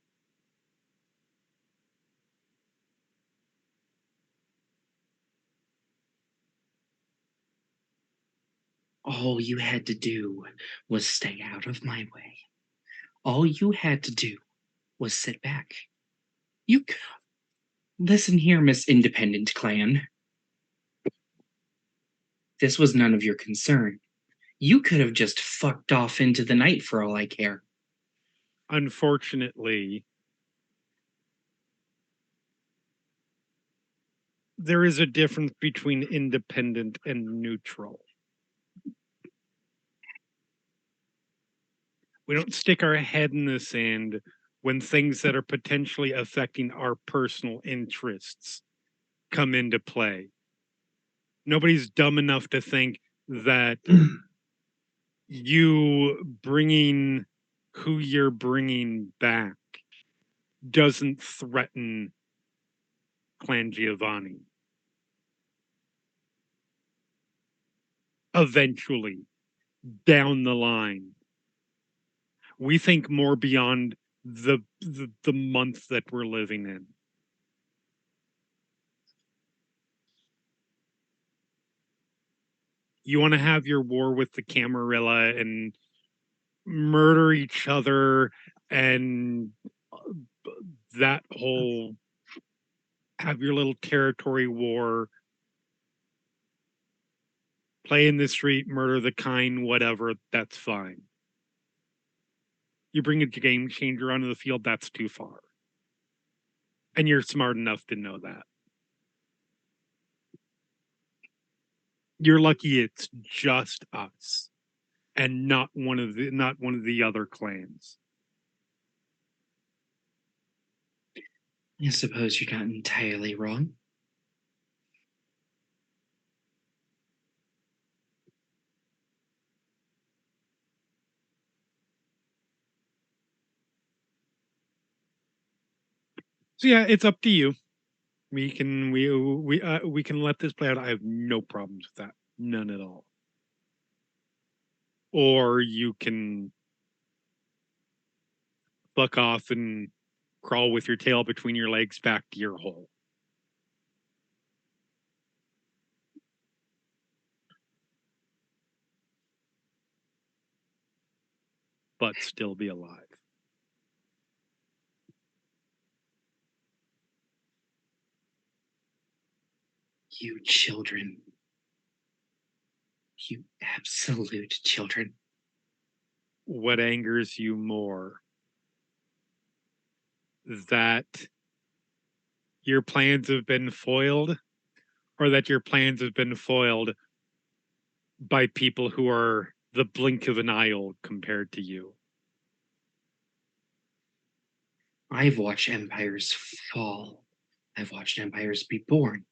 all you had to do was stay out of my way. All you had to do was sit back. You listen here, Miss Independent Clan. This was none of your concern. You could have just fucked off into the night for all I care. Unfortunately, there is a difference between independent and neutral. We don't stick our head in the sand when things that are potentially affecting our personal interests come into play. Nobody's dumb enough to think that you bringing who you're bringing back doesn't threaten Clan Giovanni. Eventually, down the line, we think more beyond the month that we're living in. You want to have your war with the Camarilla and murder each other and that whole have your little territory war, play in the street, murder the kind, whatever, that's fine. You bring a game changer onto the field, that's too far. And you're smart enough to know that. You're lucky it's just us and not one of the other clans. I suppose you're not entirely wrong. So yeah, it's up to you. We can let this play out. I have no problems with that. None at all. Or you can fuck off and crawl with your tail between your legs back to your hole. But still be alive. You children. You absolute children. What angers you more? That your plans have been foiled, or that your plans have been foiled by people who are the blink of an eye old compared to you? I've watched empires fall. I've watched empires be born.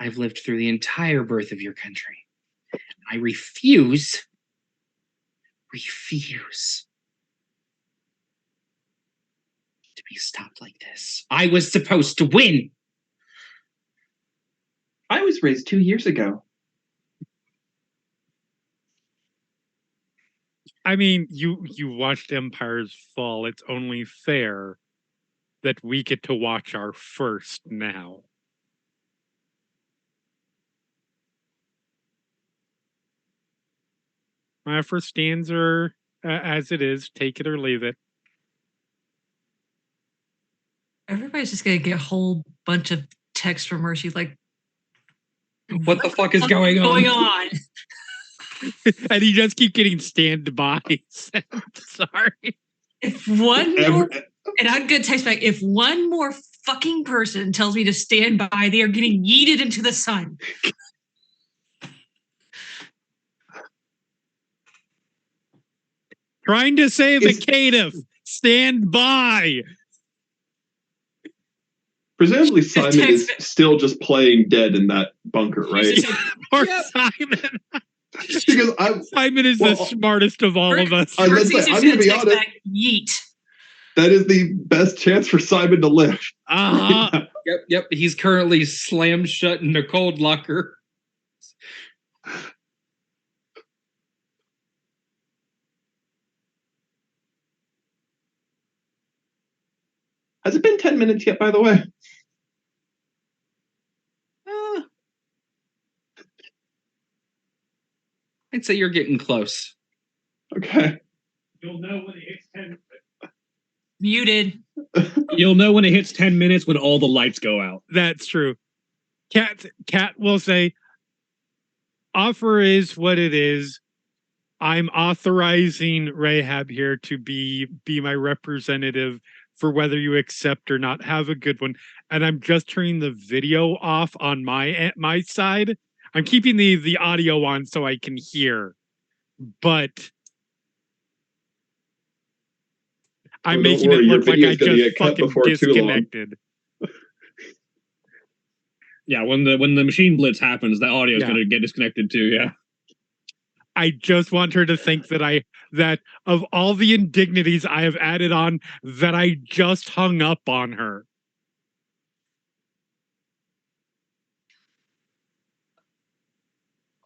I've lived through the entire birth of your country. I refuse to be stopped like this. I was supposed to win. I was raised 2 years ago. I mean, you watched empires fall. It's only fair that we get to watch our first now. My first stands are as it is. Take it or leave it. Everybody's just gonna get a whole bunch of text from Mercy like, What the fuck is going on? And you just keep getting stand by. Sorry. If one more, and I'm gonna text back, if one more fucking person tells me to stand by, they are getting yeeted into the sun. Trying to save a caitiff. Stand by. Presumably Simon is still just playing dead in that bunker, right? Poor Simon. Because Simon is the smartest of all of us. I'm going to be honest. Back, yeet. That is the best chance for Simon to live. Uh-huh. Yep. He's currently slammed shut in a cold locker. Has it been 10 minutes yet, by the way? I'd say you're getting close. Okay. You'll know when it hits 10. Muted. You'll know when it hits 10 minutes when all the lights go out. That's true. Cat will say, offer is what it is. I'm authorizing Rahab here to be my representative for whether you accept or not. Have a good one. And I'm just turning the video off on my side. I'm keeping the audio on so I can hear. But I'm making it look like I just fucking disconnected. Yeah, when the machine blitz happens, the audio is going to get disconnected too. Yeah. I just want her to think that of all the indignities I have added on, that I just hung up on her.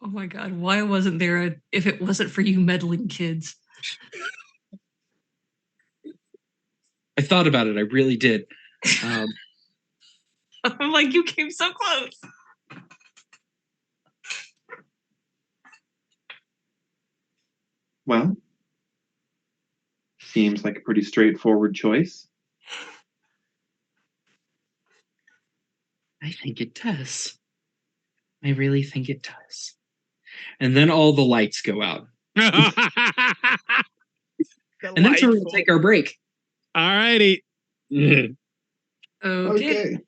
Oh my god, why wasn't there if it wasn't for you meddling kids? I thought about it. I really did. I'm like, you came so close. Well, seems like a pretty straightforward choice. I think it does. I really think it does. And then all the lights go out. And that's where we'll take our break. All righty. Okay.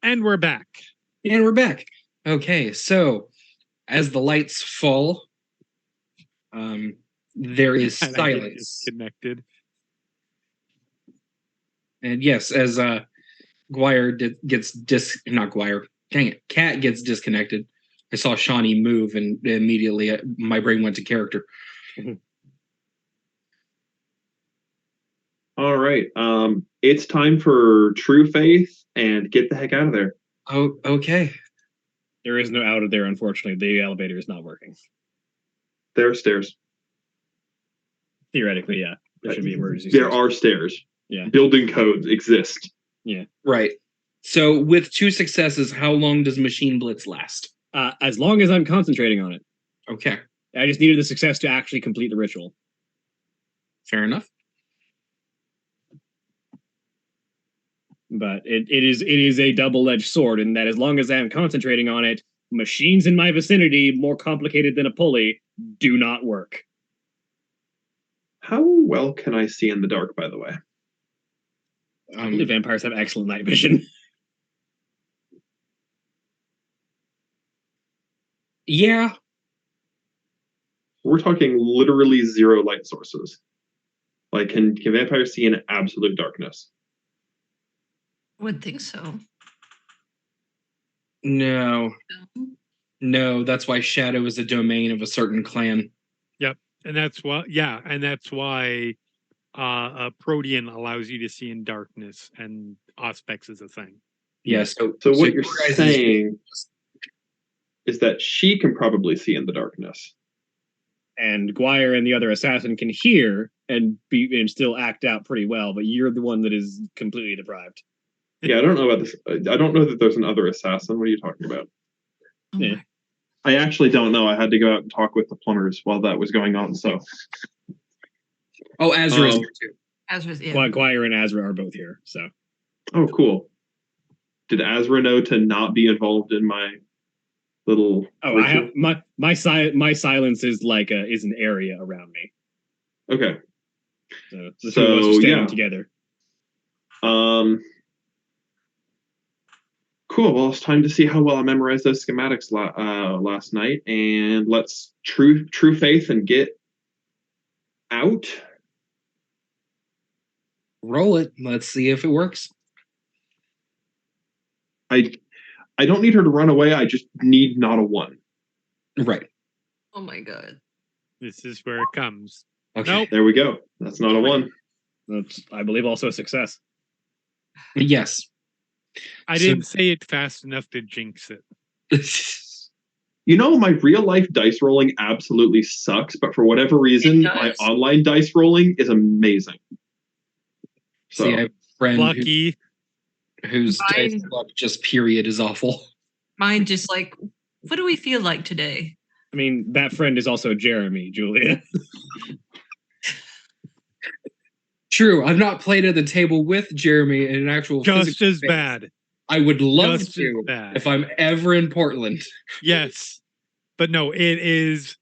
And we're back. And we're back. Okay, so as the lights fall, there is And I get silence. disconnected. And yes, as Cat gets disconnected. I saw Shawnee move, and immediately my brain went to character. All right. It's time for True Faith and get the heck out of there. Oh, okay. There is no out of there, unfortunately. The elevator is not working. There are stairs. Theoretically, yeah. There should be emergency There stairs. are stairs. Yeah. Building codes exist. Yeah. Right. So with 2 successes, how long does Machine Blitz last? As long as I'm concentrating on it. Okay. I just needed the success to actually complete the ritual. Fair enough. But it is a double-edged sword in that as long as I'm concentrating on it, machines in my vicinity, more complicated than a pulley, do not work. How well can I see in the dark, by the way? I believe vampires have excellent night vision. Yeah. We're talking literally 0 light sources. Like, can vampires see in absolute darkness? Would think so. No. No, that's why Shadow is a domain of a certain clan. Yep. And that's why, Protean allows you to see in darkness, and Auspex is a thing. Yeah, so what you're saying is that she can probably see in the darkness. And Guire and the other assassin can hear and still act out pretty well, but you're the one that is completely deprived. Yeah, I don't know about this. I don't know that there's another assassin. What are you talking about? Yeah. I actually don't know. I had to go out and talk with the plumbers while that was going on, so. Oh, Azra is here too. Azra's, yeah. Guire and Azra are both here, so. Oh, cool. Did Azra know to not be involved in my little? Oh, I have my silence is like is an area around me. Okay. So the two of us are standing together. Cool. Well, it's time to see how well I memorized those schematics last night, and let's true faith and get out. Roll it. Let's see if it works. I don't need her to run away. I just need not a 1. Right. Oh my god. This is where it comes. Okay. Nope. There we go. That's not a 1. That's, I believe, also a success. Yes. I didn't say it fast enough to jinx it. You know, my real life dice rolling absolutely sucks, but for whatever reason, my online dice rolling is amazing. So, see, I have a friend lucky whose dice luck just period is awful. Mine just like, what do we feel like today? I mean, that friend is also Jeremy, Julia. True. I've not played at the table with Jeremy in an actual just as space. Bad. I would love just to bad. if I'm ever in Portland. Yes. But no, it is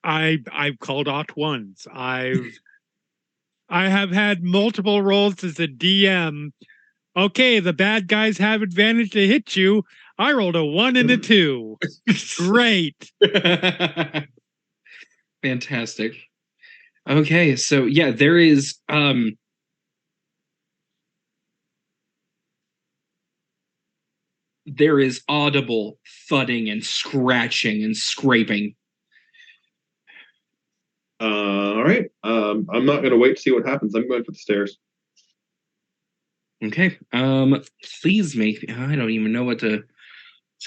I've called out ones. I have had multiple rolls as a DM. Okay, the bad guys have advantage to hit you. I rolled a 1 and a 2. Great. Fantastic. Okay, so yeah, there is audible thudding and scratching and scraping. All right. I'm not going to wait to see what happens. I'm going for the stairs. Okay. Please make. I don't even know what to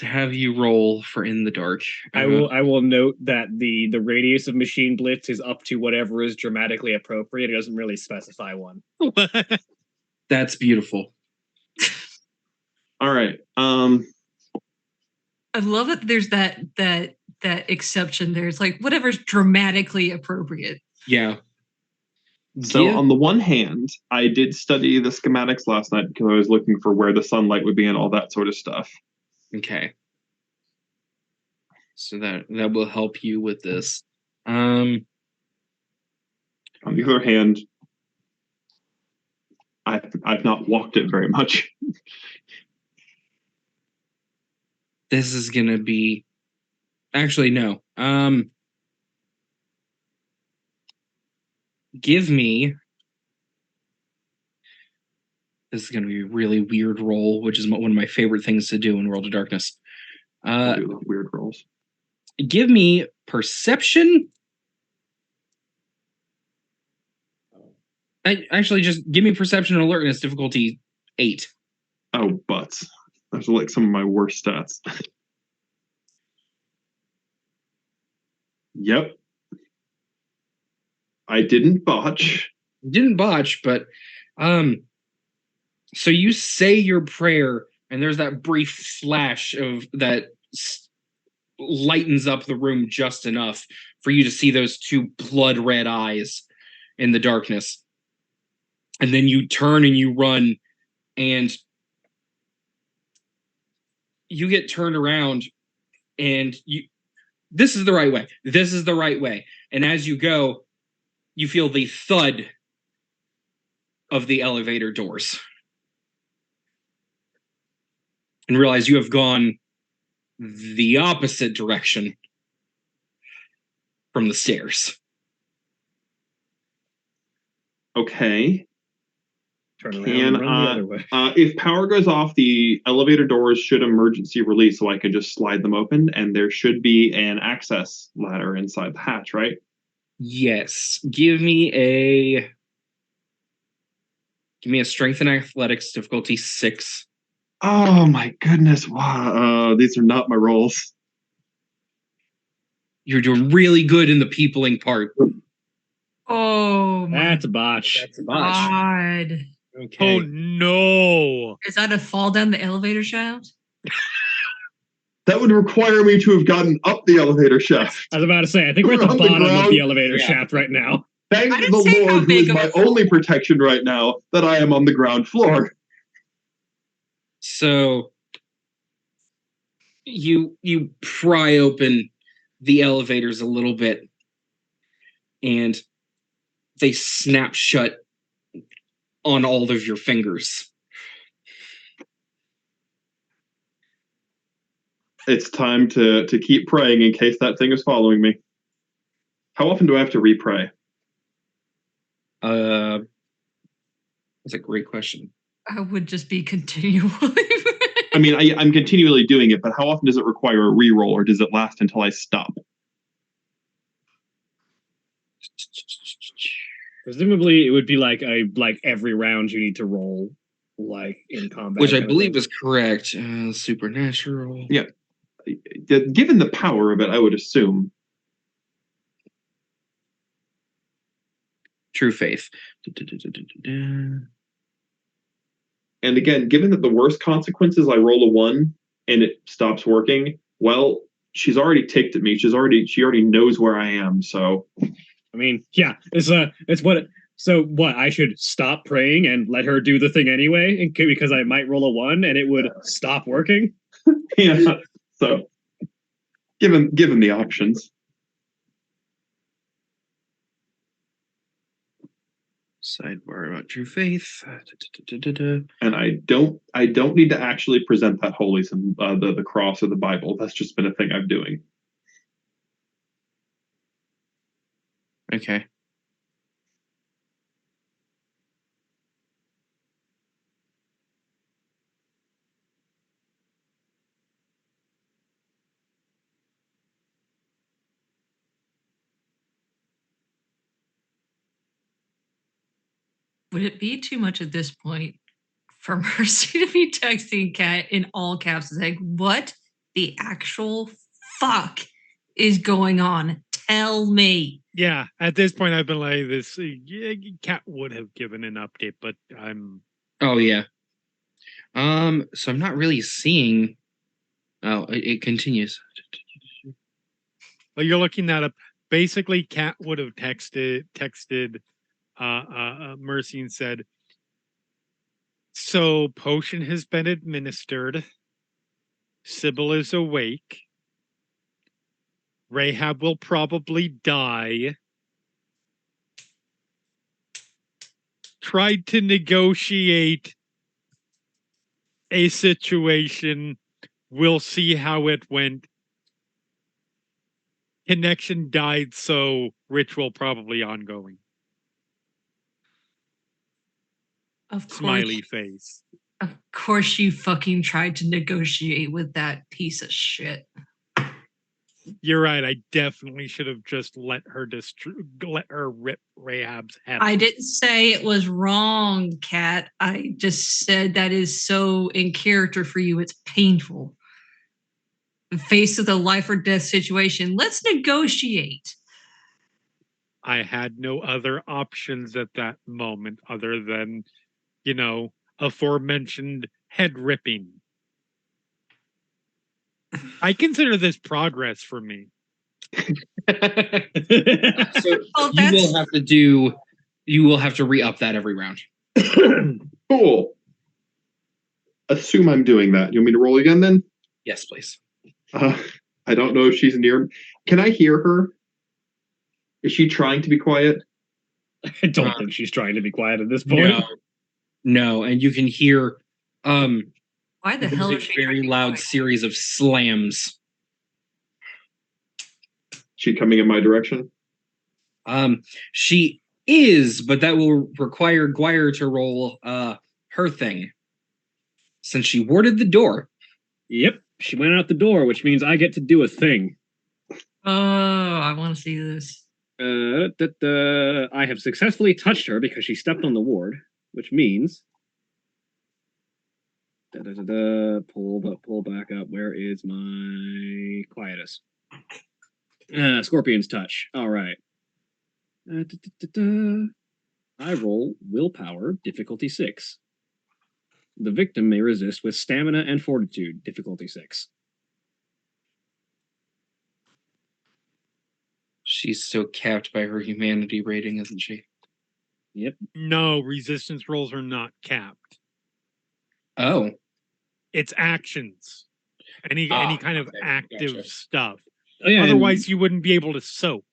have you roll for in the dark. I will note that the radius of Machine Blitz is up to whatever is dramatically appropriate. It doesn't really specify one. That's beautiful. All right. I love it. There's that exception. There's like whatever's dramatically appropriate. Yeah. So on the one hand, I did study the schematics last night because I was looking for where the sunlight would be and all that sort of stuff. Okay. So that will help you with this. On the other hand, I've not walked it very much. This is gonna be. Actually, no. Give me. This is gonna be a really weird roll, which is one of my favorite things to do in World of Darkness. I do love weird rolls. Give me perception. Actually, just give me perception and alertness difficulty 8. Oh, butts. Those are like some of my worst stats. Yep. I didn't botch. You didn't botch, but so you say your prayer, and there's that brief flash of that lightens up the room just enough for you to see those two blood red eyes in the darkness. And then you turn and you run, and you get turned around, and this is the right way. This is the right way. And as you go, you feel the thud of the elevator doors. And realize you have gone the opposite direction from the stairs. Okay. Turn around and run the other way. If power goes off, the elevator doors should emergency release, so I can just slide them open, and there should be an access ladder inside the hatch, right? Yes. Give me a strength and athletics difficulty 6. Oh my goodness! Wow, these are not my rolls. You're doing really good in the peopling part. Oh my That's a botch. That's a botch. God. Okay. Oh no! Is that a fall down the elevator shaft? That would require me to have gotten up the elevator shaft. I was about to say, I think we're at the On the bottom of ground. the elevator Yeah. shaft right now. Thank I the didn't say how Lord, who big is of a my fall. only protection right now, that I am on the ground floor. So you pry open the elevators a little bit, and they snap shut on all of your fingers. It's time to keep praying in case that thing is following me. How often do I have to repray? That's a great question. I would just be continually. I mean, I'm continually doing it, but how often does it require a reroll, or does it last until I stop? Presumably, it would be like every round you need to roll, like in combat. Which I kind of believe thing. is correct. Supernatural. Yeah. Given the power of it, I would assume. True faith. And again, given that the worst consequences, I roll a 1 and it stops working. Well, she's already ticked at me. She already knows where I am. So, I mean, yeah, it's what. So what? I should stop praying and let her do the thing anyway, because I might roll a 1 and it would stop working. yeah. So, given the options. Sidebar about true faith. And I don't need to actually present that holy the cross or the Bible. That's just been a thing I'm doing. Okay. Would it be too much at this point for Mercy to be texting Kat in all caps saying, "What the actual fuck is going on? Tell me." Yeah, at this point, I've been like this. Cat would have given an update, but I'm. Oh yeah. So I'm not really seeing. Oh, it continues. Well, you're looking that up. Basically, Cat would have texted Mercy and said, "So potion has been administered. Sybil is awake. Rahab will probably die. Tried to negotiate a situation We'll see how it went. Connection died, so ritual probably ongoing. Of course, Smiley face. of course, you fucking tried to negotiate with that piece of shit. You're right. I definitely should have just let her rip Rahab's head. I didn't say it was wrong, Kat. I just said that is so in character for you. It's painful. In face of the life or death situation, let's negotiate. I had no other options at that moment other than, aforementioned head ripping. I consider this progress for me. So you will have to re-up that every round. Cool. Assume I'm doing that. You want me to roll again then? Yes, please. I don't know if she's near. Can I hear her? Is she trying to be quiet? I don't think she's trying to be quiet at this point. No, and you can hear Why the hell is a she very trying to be loud quiet? series of slams. She coming in my direction? She is, but that will require Guire to roll her thing. Since she warded the door. Yep, she went out the door, which means I get to do a thing. Oh, I want to see this. I have successfully touched her because she stepped on the ward, which means pull back up. Where is my quietus? Scorpion's touch. All right. I roll willpower, difficulty 6. The victim may resist with stamina and fortitude, difficulty 6. She's so capped by her humanity rating, isn't she? Yep. No, resistance rolls are not capped. Oh. It's actions. Any kind of active stuff. Oh, yeah, otherwise, you wouldn't be able to soak.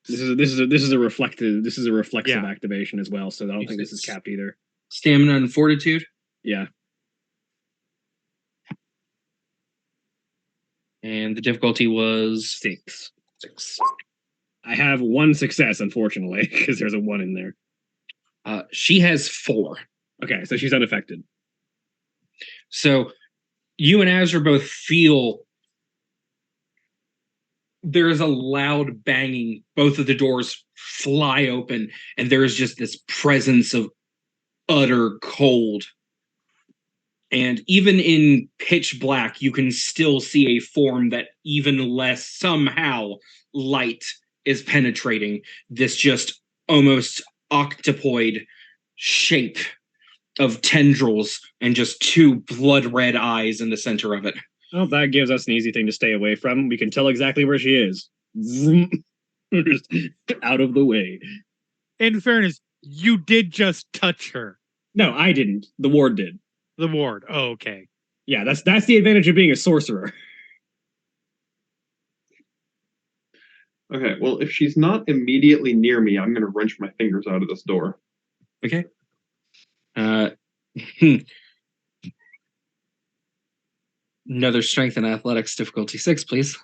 This is a reflective activation as well, so I don't think this is capped either. Stamina and fortitude? Yeah. And the difficulty was 6. I have 1 success, unfortunately, because there's a 1 in there. She has 4. Okay, so she's unaffected. So you and Azure both feel there's a loud banging. Both of the doors fly open, and there's just this presence of utter cold. And even in pitch black, you can still see a form that even less somehow light is penetrating. This just almost octopoid shape of tendrils and just 2 blood red eyes in the center of it. Well, that gives us an easy thing to stay away from. We can tell exactly where she is. Just out of the way. In fairness, you did just touch her. No, I didn't. The ward did. The ward. Oh, okay. Yeah, that's the advantage of being a sorcerer. Okay, well, if she's not immediately near me, I'm going to wrench my fingers out of this door. Okay. Another strength and athletics difficulty 6, please.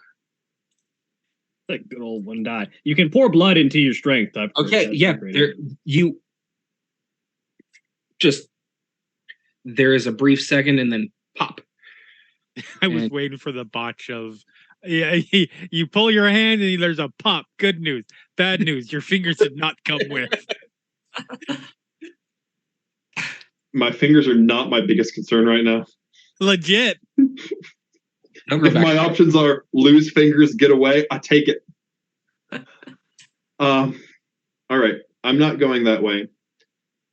Like good old 1 die. You can pour blood into your strength. Okay, yeah. There is a brief second and then pop. I was waiting for the botch of, you pull your hand and there's a pop. Good news. Bad news. Your fingers did not come with. My fingers are not my biggest concern right now. Legit. If my options are lose fingers, get away, I take it. All right, I'm not going that way.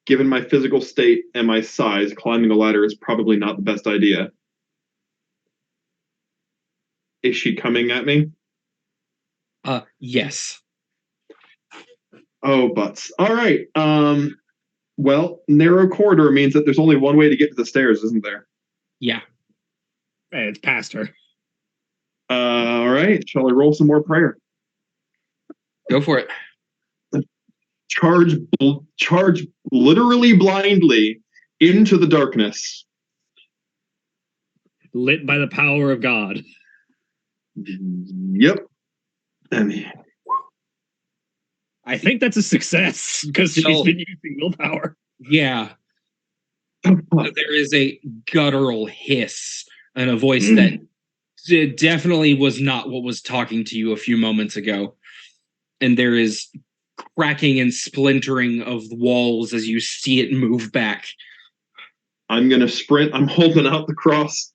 Given my physical state and my size, climbing a ladder is probably not the best idea. Is she coming at me? Yes. Oh, butts. All right. Well, narrow corridor means that there's only one way to get to the stairs, isn't there? Yeah. Hey, it's past her. All right. Shall I roll some more prayer? Go for it. Charge literally blindly into the darkness. lit by the power of God. Yep. I mean, I think that's a success because So- she's been using willpower. Yeah. There is a guttural hiss and a voice that definitely was not what was talking to you a few moments ago. And there is cracking and splintering of walls as you see it move back. I'm gonna sprint. I'm holding out the cross.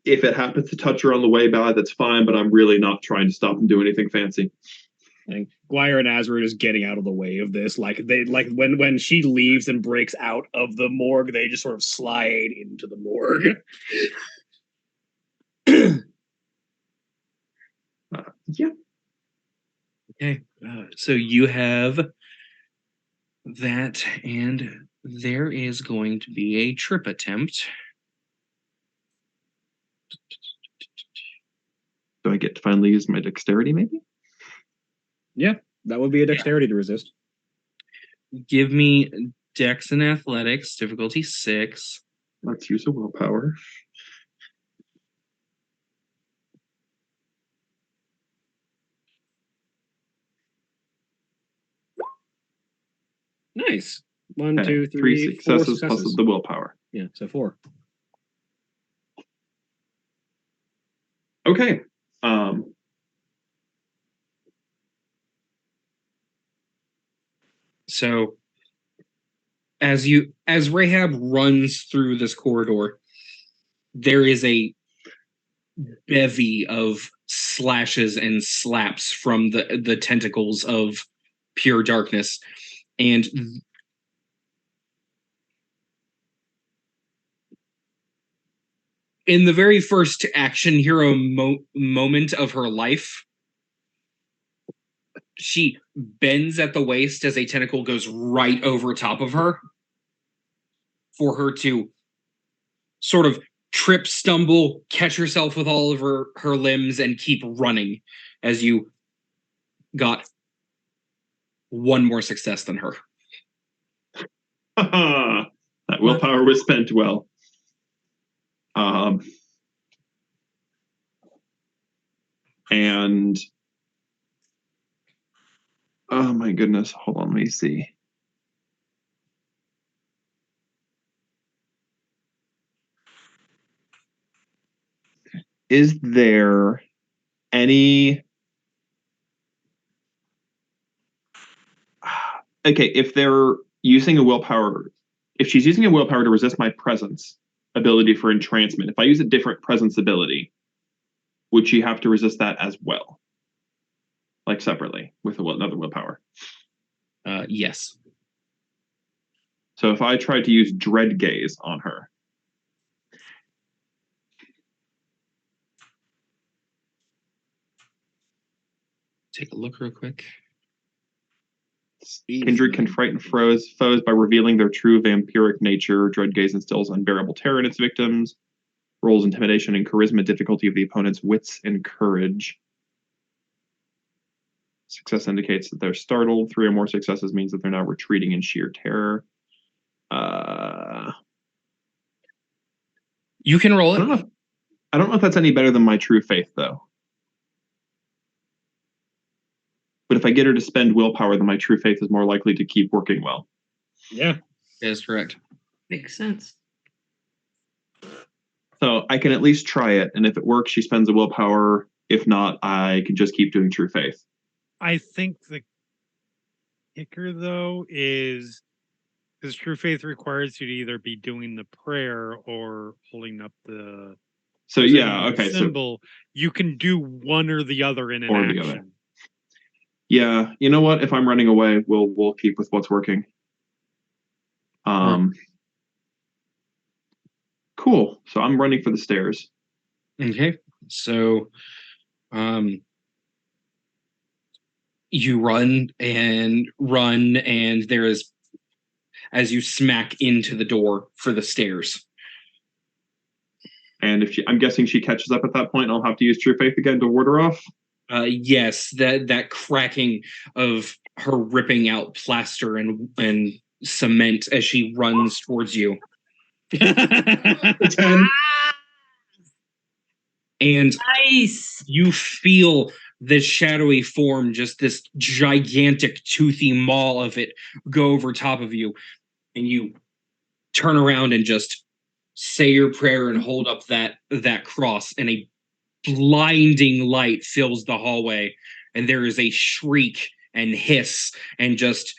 If it happens to touch her on the way by, that's fine. But I'm really not trying to stop and do anything fancy. Like Guire and Azra are just getting out of the way of this. Like they when she leaves and breaks out of the morgue, they just sort of slide into the morgue. Yeah. Okay. So you have that, and there is going to be a trip attempt. Do I get to finally use my dexterity? Maybe. Yeah, that would be a dexterity to resist. Give me Dex and Athletics, difficulty 6. Let's use a willpower. Nice. One, Okay, two, three three, four successes plus successes. the willpower. Yeah, so 4. Okay. So as Rahab runs through this corridor, there is a bevy of slashes and slaps from the tentacles of pure darkness, and in the very first action hero moment of her life, she bends at the waist as a tentacle goes right over top of her for her to sort of trip, stumble, catch herself with all of her limbs, and keep running as you got one more success than her. That willpower was spent well. And oh my goodness, hold on, let me see. Is there any okay, if they're using a willpower, if she's using a willpower to resist my presence ability for entrancement, if I use a different presence ability, would she have to resist that as well? Like separately with another willpower? Yes. So if I tried to use Dread Gaze on her. Take a look real quick. Kindred can frighten foes by revealing their true vampiric nature. Dread Gaze instills unbearable terror in its victims. Rolls intimidation and charisma difficulty of the opponent's wits and courage. Success indicates that they're startled. 3 or more successes means that they're now retreating in sheer terror. You can roll it. I don't know if that's any better than my true faith, though. But if I get her to spend willpower, then my true faith is more likely to keep working well. Yeah. That is correct. Makes sense. So I can at least try it, and if it works, she spends a willpower. If not, I can just keep doing true faith. I think the kicker, though, is because true faith requires you to either be doing the prayer or holding up the So yeah, okay. symbol. So you can do one or the other in an or action. the other. Yeah, you know what? If I'm running away, we'll keep with what's working. Cool. So I'm running for the stairs. Okay. So you run, and there is, as you smack into the door for the stairs. And if I'm guessing she catches up at that point, I'll have to use true faith again to ward her off. Yes, that cracking of her ripping out plaster and cement as she runs towards you. 10. And Nice. you feel this shadowy form, just this gigantic toothy maw of it, go over top of you, and you turn around and just say your prayer and hold up that cross, and a blinding light fills the hallway, and there is a shriek and hiss, and just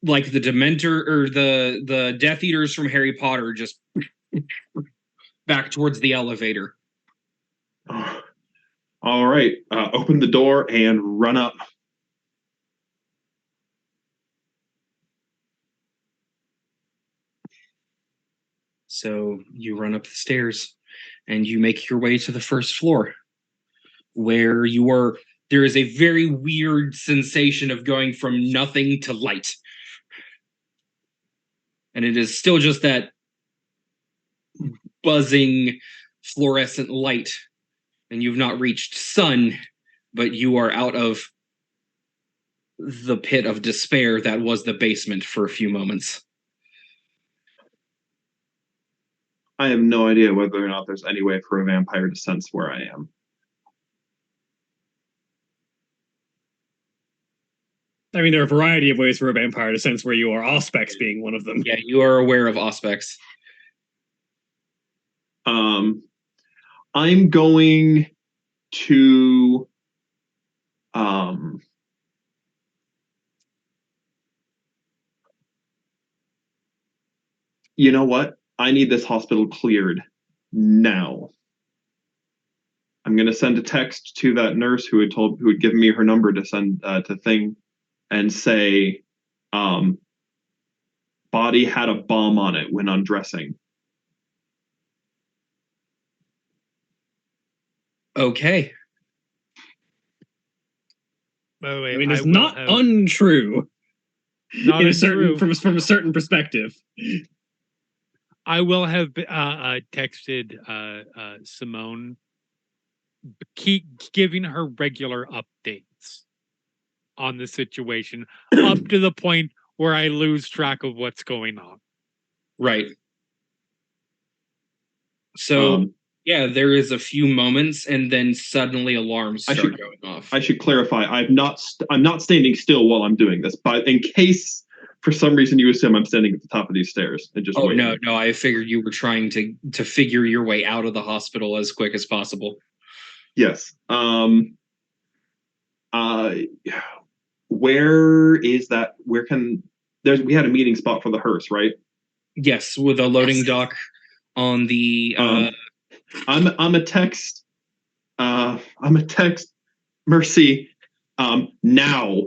like the Dementor or the Death Eaters from Harry Potter, just back towards the elevator. All right, open the door and run up. So you run up the stairs and you make your way to the first floor, where there is a very weird sensation of going from nothing to light. And it is still just that buzzing fluorescent light. And you've not reached sun, but you are out of the pit of despair that was the basement for a few moments. I have no idea whether or not there's any way for a vampire to sense where I am. I mean, there are a variety of ways for a vampire to sense where you are, Auspex being one of them. Yeah, you are aware of Auspex. I'm going to you know what? I need this hospital cleared now. I'm going to send a text to that nurse who had given me her number to send to Thing, and say, body had a bomb on it when undressing. Okay. By the way, I mean, it's not untrue. Not untrue. From a certain perspective. I will have texted Simone, keep giving her regular updates on the situation up to the point where I lose track of what's going on. Right. So, yeah, there is a few moments, and then suddenly alarms start going off. I should clarify, I'm not standing still while I'm doing this, but in case for some reason you assume I'm standing at the top of these stairs and just waiting. No, I figured you were trying to figure your way out of the hospital as quick as possible. Yes. Where is that? We had a meeting spot for the hearse, right? Yes, with a loading dock on the I'm a text Mercy now.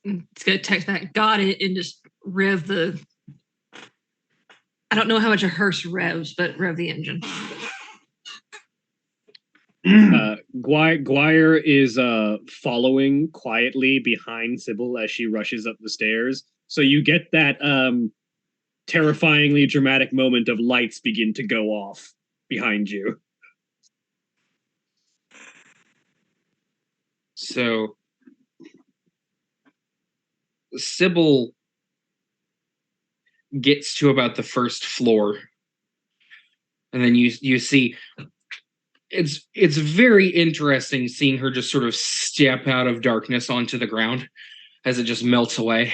It's gonna text back, got it, and just rev the. I don't know how much a hearse revs, but rev the engine. Guire is following quietly behind Sybil as she rushes up the stairs. So you get that terrifyingly dramatic moment of lights begin to go off behind you. So Sybil gets to about the first floor, and then you see it's very interesting seeing her just sort of step out of darkness onto the ground as it just melts away.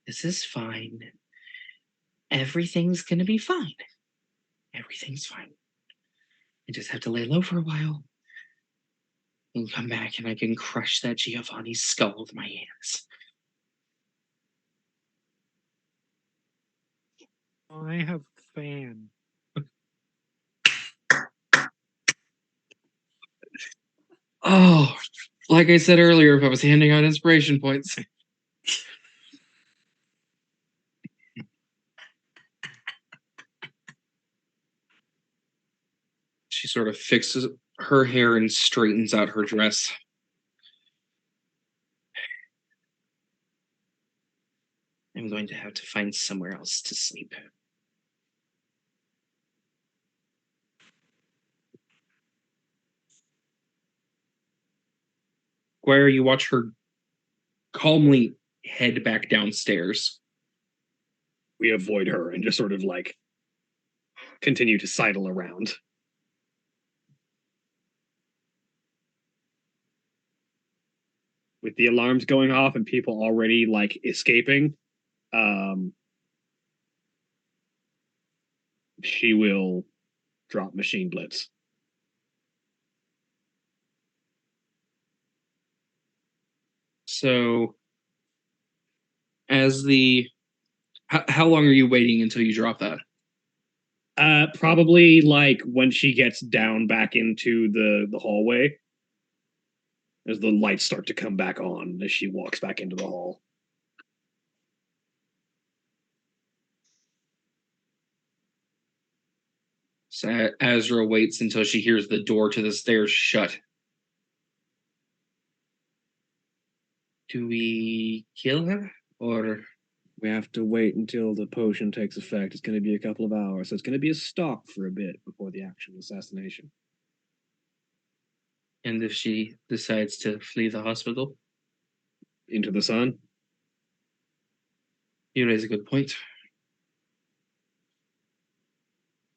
This is fine. Everything's gonna be fine. Everything's fine. I just have to lay low for a while and come back, and I can crush that Giovanni's skull with my hands. I have a fan. Oh, like I said earlier, if I was handing out inspiration points. She sort of fixes her hair and straightens out her dress. I'm going to have to find somewhere else to sleep. Guire, you watch her calmly head back downstairs. We avoid her and just sort of like continue to sidle around. With the alarms going off and people already like escaping, she will drop machine blitz. So, how long are you waiting until you drop that? Probably like when she gets down back into the hallway, as the lights start to come back on as she walks back into the hall. So Azra waits until she hears the door to the stairs shut. Do we kill her, or We have to wait until the potion takes effect. It's going to be a couple of hours, so it's going to be a stalk for a bit before the actual assassination. and if she decides to flee the hospital? Into the sun? You raise a good point.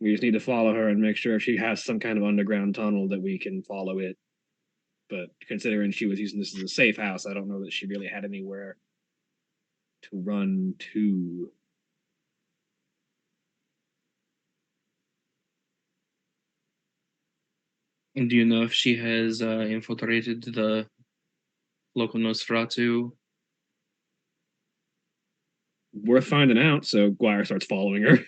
We just need to follow her and make sure she has some kind of underground tunnel that we can follow it. But considering she was using this as a safe house, I don't know that she really had anywhere to run to. And do you know if she has infiltrated the local Nosferatu? Worth finding out, so Guire starts following her.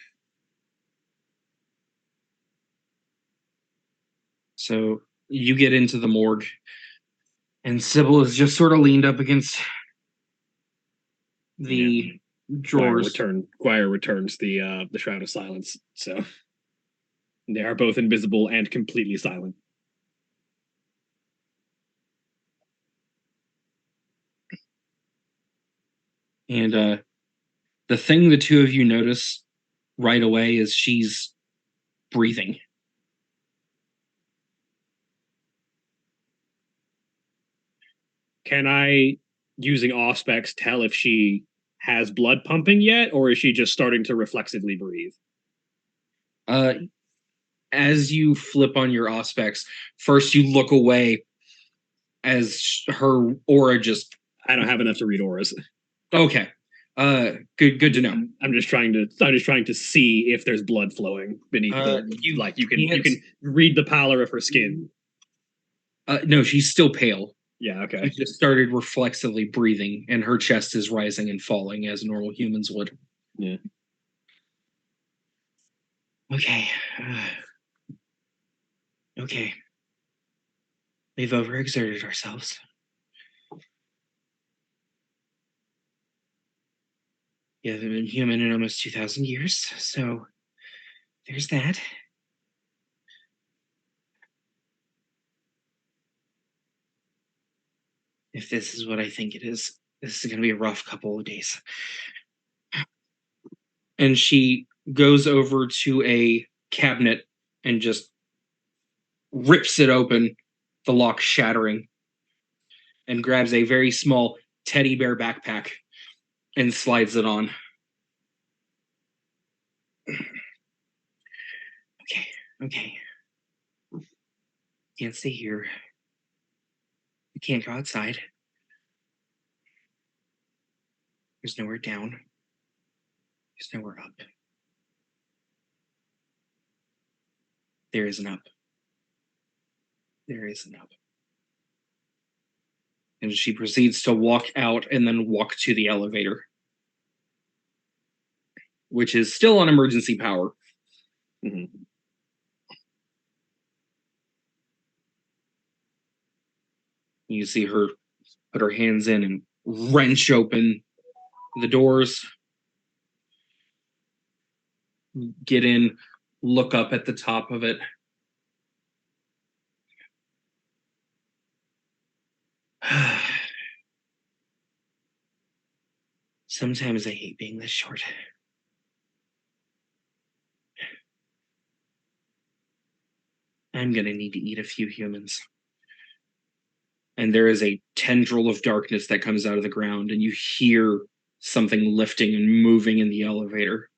So you get into the morgue, and Sybil is just sort of leaned up against the drawers. Guire returns the Shroud of Silence, so they are both invisible and completely silent. And the thing the two of you notice right away is she's breathing. Can I, using Auspex, tell if she has blood pumping yet, or is she just starting to reflexively breathe? As you flip on your Auspex, first you look away as her aura just... I don't have enough to read auras. Okay. Good to know. I'm just trying to see if there's blood flowing beneath you can read the pallor of her skin. No, she's still pale. Yeah, okay. She just started reflexively breathing, and her chest is rising and falling as normal humans would. Yeah. Okay. Okay. We've overexerted ourselves. You haven't been human in almost 2,000 years, so there's that. If this is what I think it is, this is going to be a rough couple of days. And she goes over to a cabinet and just rips it open, the lock shattering, and grabs a very small teddy bear backpack and slides it on. Okay. Can't stay here. We can't go outside. There's nowhere down. There's nowhere up. There is an up. There is an up. And she proceeds to walk out and then walk to the elevator, which is still on emergency power. Mm-hmm. You see her put her hands in and wrench open the doors, get in, look up at the top of it. Sometimes I hate being this short. I'm gonna need to eat a few humans. and there is a tendril of darkness that comes out of the ground, and you hear something lifting and moving in the elevator.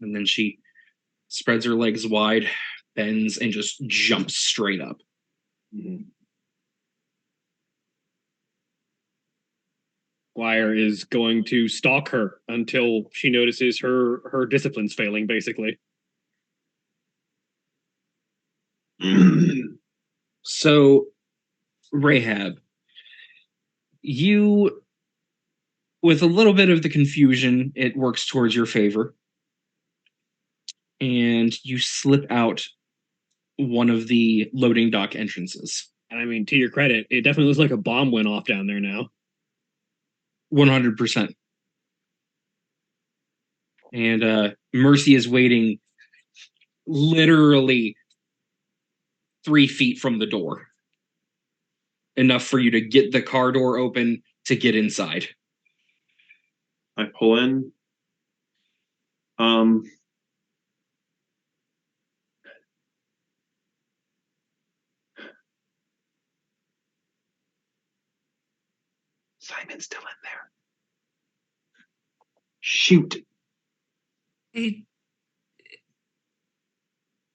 And then she spreads her legs wide, bends, and just jumps straight up. Squire is going to stalk her until she notices her discipline's failing, basically. So, Rahab, you, with a little bit of the confusion, it works towards your favor. And you slip out one of the loading dock entrances. And I mean, to your credit, it definitely looks like a bomb went off down there now. 100%. And Mercy is waiting literally 3 feet from the door. Enough for you to get the car door open to get inside. I pull in. Simon's still in there. Shoot.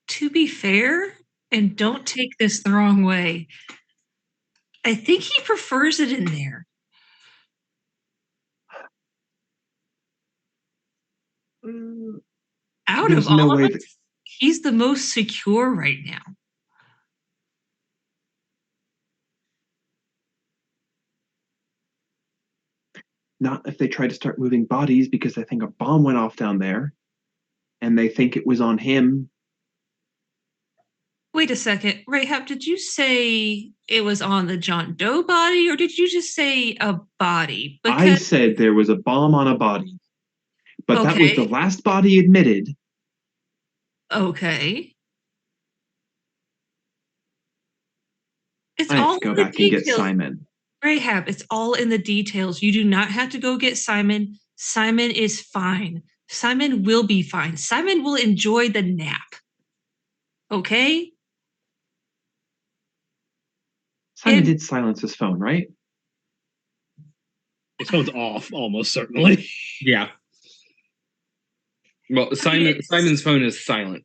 To be fair, and don't take this the wrong way, I think he prefers it in there. Out There's of all no of way us, he's the most secure right now. Not if they try to start moving bodies because they think a bomb went off down there and they think it was on him. Wait a second. Rahab, did you say it was on the John Doe body or did you just say a body? I said there was a bomb on a body. But that was the last body admitted. Okay. It's I have all to go in the back and get details. Simon. Rahab, it's all in the details. You do not have to go get Simon. Simon is fine. Simon will be fine. Simon will enjoy the nap. Okay? Simon did silence his phone, right? His phone's off, almost certainly. Yeah. Well, Simon's phone is silent.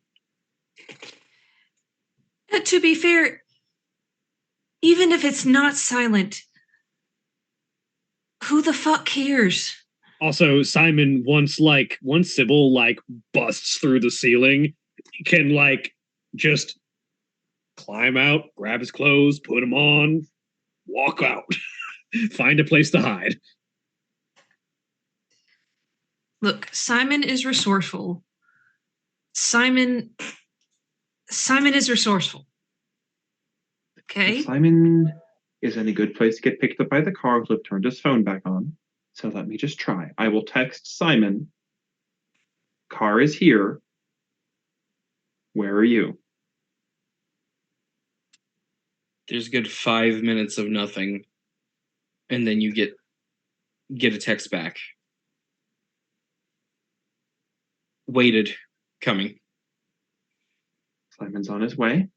To be fair, even if it's not silent, who the fuck cares? Also, Simon, once Sybil busts through the ceiling, can just climb out, grab his clothes, put them on, walk out, find a place to hide. Look, Simon is resourceful. Simon is resourceful. Okay? If Simon is in a good place to get picked up by the car, he'll have turned his phone back on. So let me just try. I will text Simon. Car is here. Where are you? There's a good 5 minutes of nothing. And then you get a text back. Waited. Coming. Simon's on his way.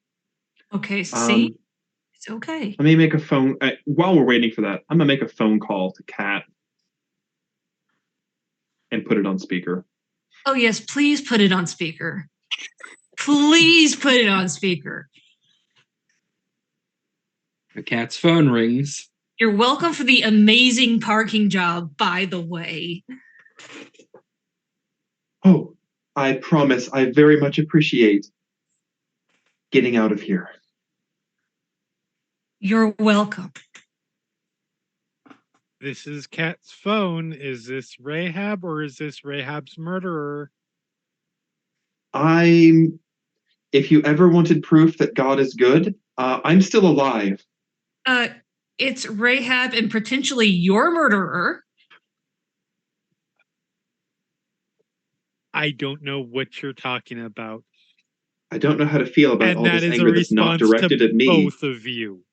Okay, see? It's okay. Let me make a phone. While we're waiting for that, I'm going to make a phone call to Kat and put it on speaker. Oh, yes, please put it on speaker. Please put it on speaker. The Kat's phone rings. You're welcome for the amazing parking job, by the way. Oh, I promise. I very much appreciate getting out of here. You're welcome. This is Kat's phone. Is this Rahab or is this Rahab's murderer? If you ever wanted proof that God is good, I'm still alive. It's Rahab and potentially your murderer. I don't know what you're talking about. I don't know how to feel about And all that this is anger a that's not response directed to at me. both of you.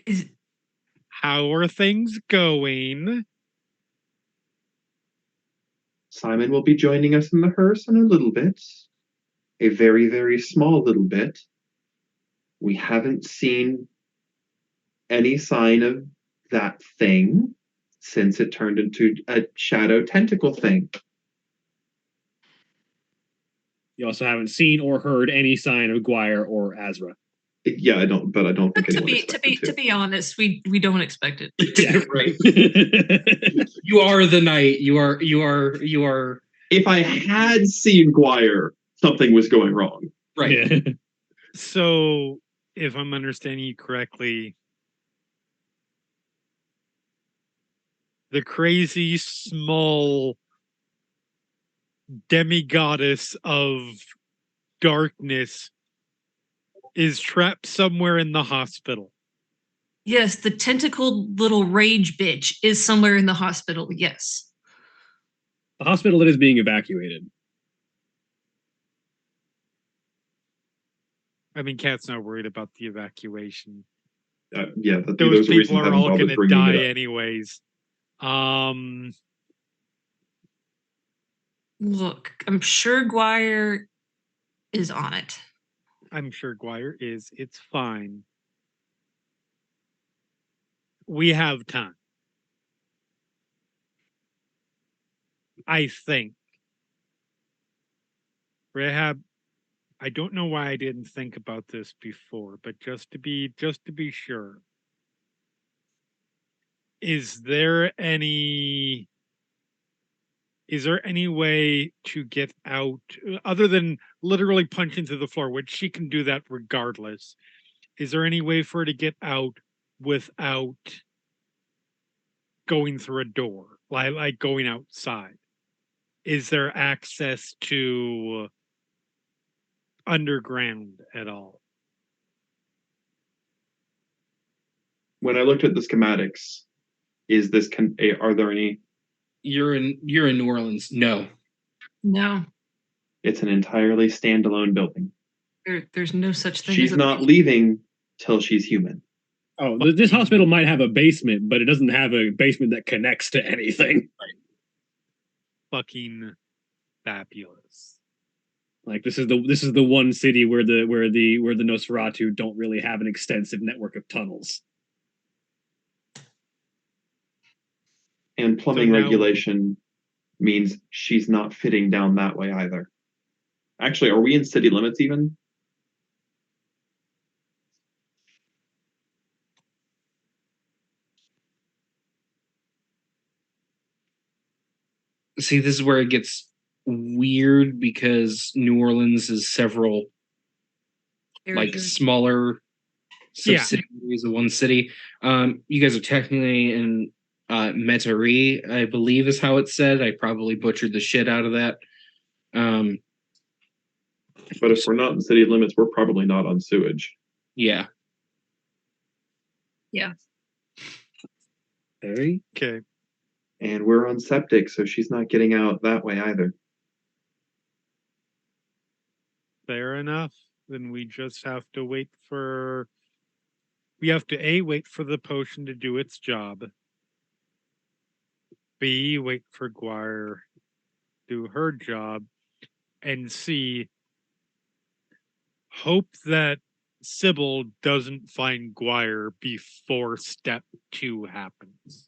Is How are things going? Simon will be joining us in the hearse in a little bit. a very, very small little bit. We haven't seen any sign of that thing since it turned into a shadow tentacle thing. You also haven't seen or heard any sign of Guire or Azra. Yeah, I don't think But anyone expected to be honest, we don't expect it. Yeah, right. You are the knight. You are. If I had seen Guire, something was going wrong. Right. Yeah. So, if I'm understanding you correctly, the crazy small demigoddess of darkness is trapped somewhere in the hospital. Yes, the tentacled little rage bitch is somewhere in the hospital. Yes. The hospital that is being evacuated. I mean, Kat's not worried about the evacuation. Yeah, Those the reason people I are haven't all bothered going to bringing it die up. anyways. Look, I'm sure Guire is on it. I'm sure Guire is. It's fine. We have time. I think. Rahab, I don't know why I didn't think about this before, but just to be sure, is there any way to get out other than literally punch into the floor, which she can do that regardless? Is there any way for her to get out without going through a door, like going outside? Is there access to underground at all? When I looked at the schematics, are there any? You're in New Orleans. No. No, It's an entirely standalone building. there's no such thing. She's as not leaving till she's human. Oh, this hospital might have a basement, but it doesn't have a basement that connects to anything. Fucking fabulous. Like this is the one city where the Nosferatu don't really have an extensive network of tunnels. And plumbing So now- regulation means she's not fitting down that way either. Actually, are we in city limits even? See, this is where it gets weird because New Orleans is several like smaller Yeah. subsidiaries of one city. You guys are technically in Metairie, I believe is how it's said. I probably butchered the shit out of that. But if we're not in city limits, we're probably not on sewage. Yeah. Yeah. Hey? Okay. And we're on septic, so she's not getting out that way either. Fair enough. Then we just have to wait for. We have to wait for the potion to do its job. B, wait for Guire do her job, and C, hope that Sybil doesn't find Guire before step 2 happens.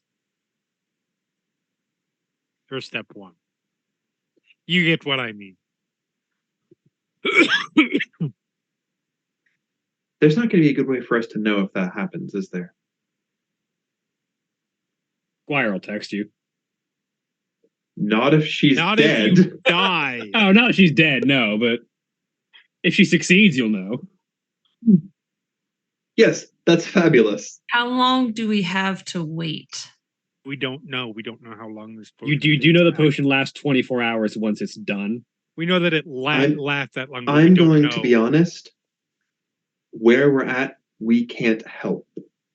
Or step 1. You get what I mean. There's not going to be a good way for us to know if that happens, is there? Guire will text you. Not if she's Not dead. if you die. Oh, not if she's dead, no, but if she succeeds, you'll know. Yes, that's fabulous. How long do we have to wait? We don't know. We don't know how long this You potion do know the takes. potion lasts 24 hours once it's done. We know that it I'm- lasts that long. But I'm we don't going know. to be honest. Where we're at, we can't help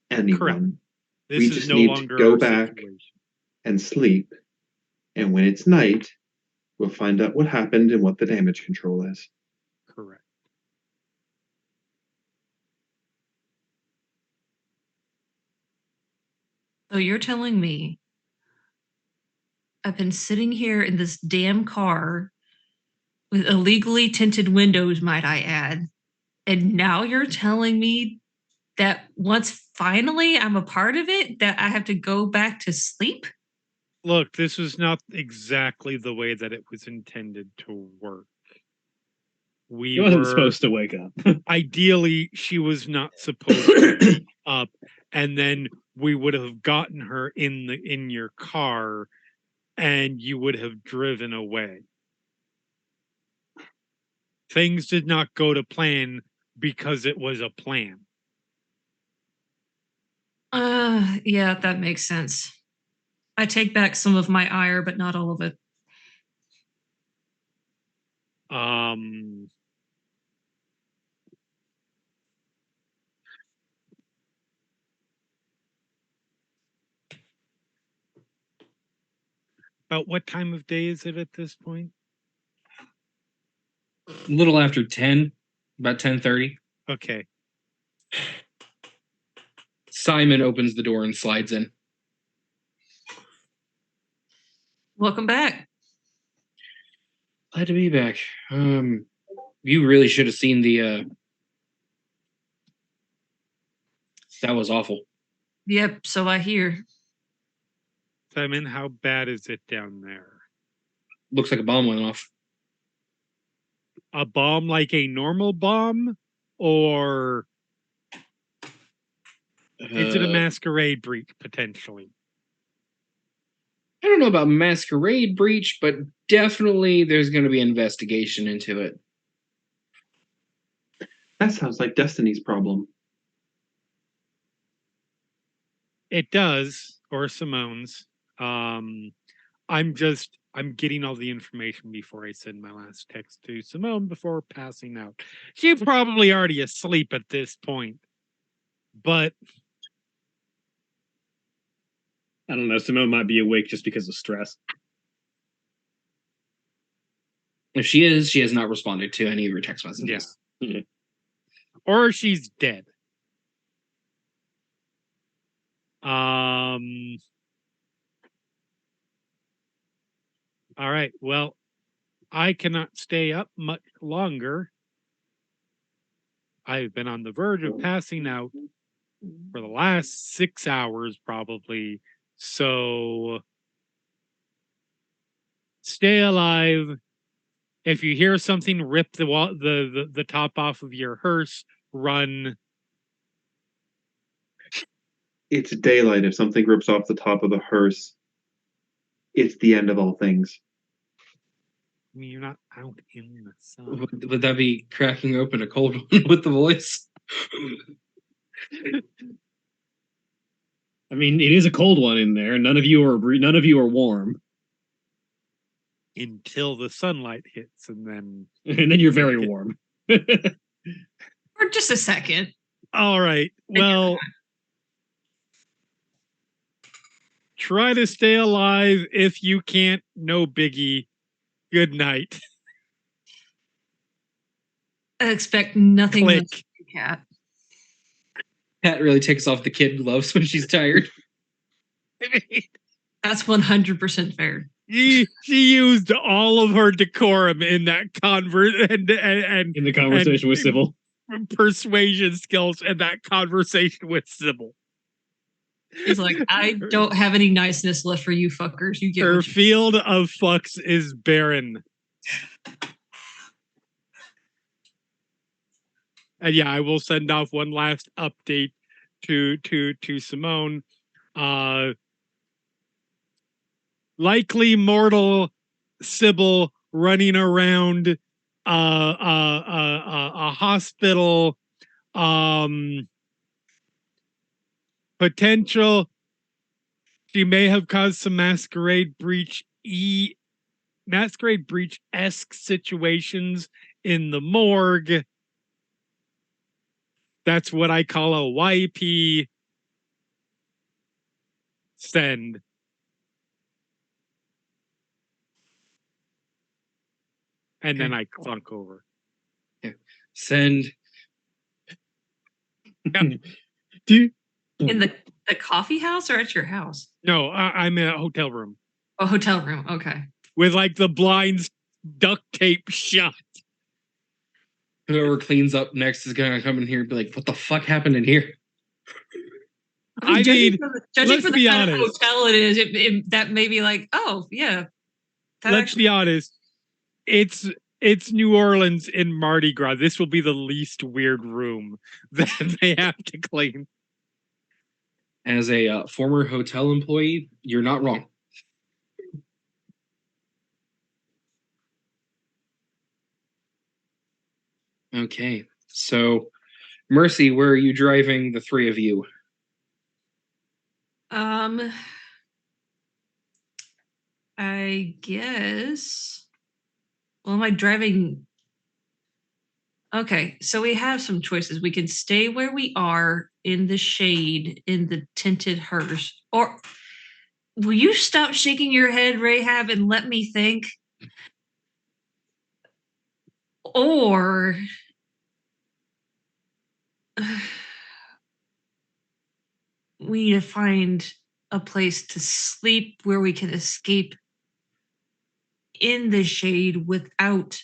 anyone. Correct. This We is just no need to longer go our back. situation. And sleep. And when it's night, we'll find out what happened and what the damage control is. Correct. So you're telling me I've been sitting here in this damn car with illegally tinted windows, might I add. And now you're telling me that once finally I'm a part of it, that I have to go back to sleep? Look, this was not exactly the way that it was intended to work. We He wasn't were supposed to wake up. ideally she was not supposed to wake up, and then we would have gotten her in your car, and you would have driven away. Things did not go to plan because it was a plan. Yeah, that makes sense. I take back some of my ire, but not all of it. About what time of day is it at this point? A little after 10, about 10:30. Okay. Simon opens the door and slides in. Welcome back. Glad to be back. You really should have seen the that was awful. Yep, so I hear. Simon, how bad is it down there? Looks like a bomb went off. A bomb like a normal bomb? Or is it a masquerade breach, potentially? I don't know about masquerade breach, but definitely there's going to be an investigation into it. That sounds like Destiny's problem. It does, or Simone's. I'm getting all the information before I send my last text to Simone before passing out. She's probably already asleep at this point. But I don't know. Simone might be awake just because of stress. If she is, she has not responded to any of your text messages. Yeah. Or she's dead. All right. Well, I cannot stay up much longer. I've been on the verge of passing out for the last 6 hours, probably. So stay alive. If you hear something rip the top off of your hearse, run. It's daylight. If something rips off the top of the hearse, it's the end of all things. I mean, you're not out in the sun. Would that be cracking open a cold one with the voice? I mean, it is a cold one in there. None of you are warm. Until the sunlight hits, and then you're very warm. For just a second. All right. Well, try to stay alive. If you can't, no biggie. Good night. I expect nothing Click. less from you, Cat. Pat really takes off the kid gloves when she's tired. That's 100% fair. She used all of her decorum in that and in the conversation with Sybil. Persuasion skills and that conversation with Sybil. He's like, I don't have any niceness left for you fuckers. You get her field of fucks is barren. And yeah, I will send off one last update to Simone. Likely mortal Sybil running around a hospital. Potential. She may have caused some masquerade breach-esque situations in the morgue. That's what I call a YP. Send. And then I clunk over. Yeah. Send. in the coffee house or at your house? No, I'm in a hotel room. A hotel room. Okay. With like the blinds duct tape shut. Whoever cleans up next is gonna come in here and be like, "What the fuck happened in here?" I judging mean, judging let's for the be kind honest. of hotel it is, that may be like, oh yeah. Let's be honest. It's New Orleans in Mardi Gras. This will be the least weird room that they have to clean. As a former hotel employee, you're not wrong. Okay, so Mercy, where are you driving the three of you? I guess. Well, am I driving? Okay, so we have some choices. We can stay where we are in the shade in the tinted hearse, or will you stop shaking your head, Rahab, and let me think? Or we need to find a place to sleep where we can escape in the shade without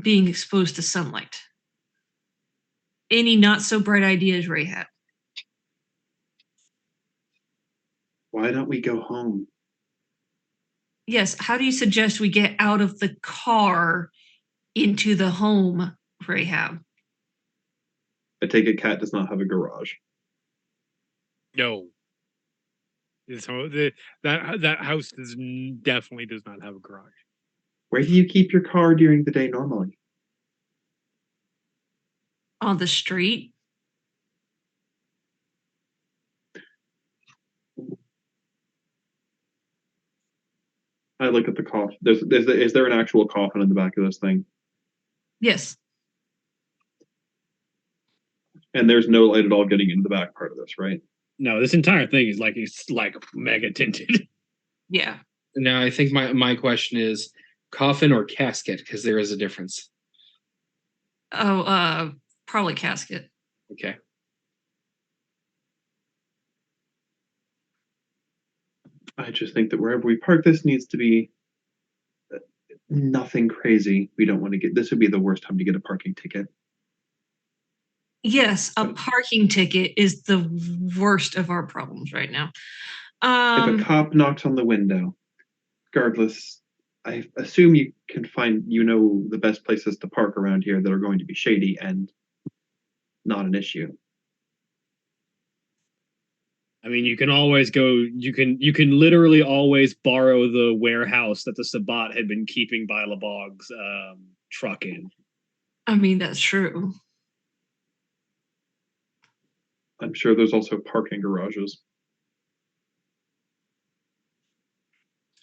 being exposed to sunlight. Any not so bright ideas, Rahab? Why don't we go home? Yes, how do you suggest we get out of the car into the home, Rahab? I take it Cat does not have a garage. No. So that house definitely does not have a garage. Where do you keep your car during the day normally? On the street? I look at the coffin. Is there an actual coffin in the back of this thing? Yes. And there's no light at all getting into the back part of this, right? No, this entire thing is like it's like mega tinted. Yeah. Now, I think my question is coffin or casket, because there is a difference. Oh, probably casket. Okay. I just think that wherever we park this needs to be nothing crazy. We don't want to get. This would be the worst time to get a parking ticket. Yes, a parking ticket is the worst of our problems right now. If a cop knocks on the window, regardless, I assume you can find the best places to park around here that are going to be shady and not an issue. I mean, you can always go. You can literally always borrow the warehouse that the Sabat had been keeping by LeBog's truck in. I mean, that's true. I'm sure there's also parking garages.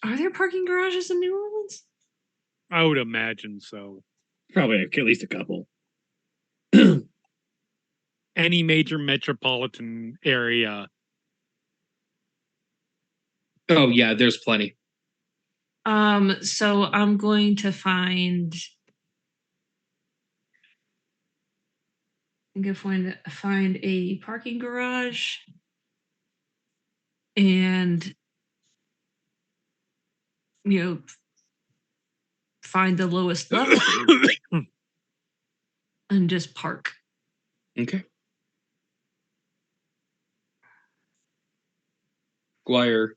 Are there parking garages in New Orleans? I would imagine so. Probably at least a couple. Any major metropolitan area. Oh yeah, there's plenty. So I'm going to find. I'm gonna find a parking garage and find the lowest level and just park. Okay. Squire.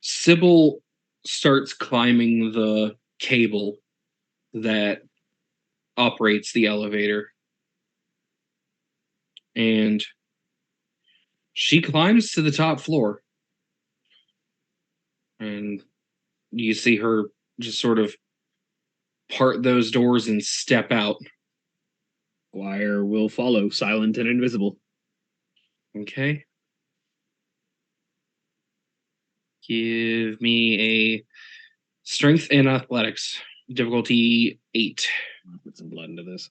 Sybil starts climbing the cable that operates the elevator. And she climbs to the top floor. And you see her just sort of part those doors and step out. Squire will follow, silent and invisible. Okay. Give me a strength and athletics. Difficulty 8. I'll put some blood into this.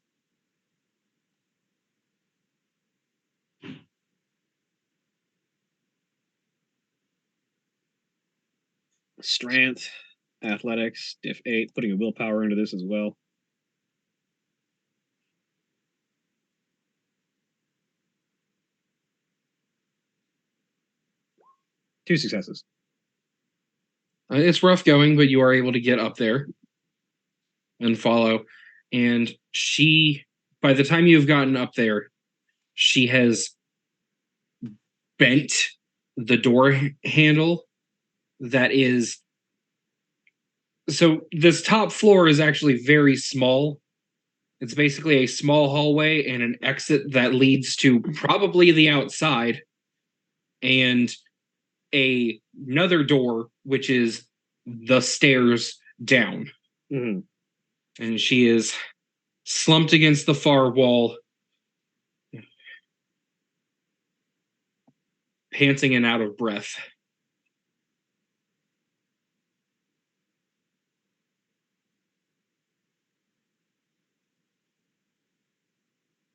Strength, athletics, diff 8. Putting a willpower into this as well. Two successes. It's rough going, but you are able to get up there and follow. And by the time you've gotten up there, she has bent the door handle that is. So this top floor is actually very small. It's basically a small hallway and an exit that leads to probably the outside, and another door, which is the stairs down. Mm-hmm. And she is slumped against the far wall, panting and out of breath.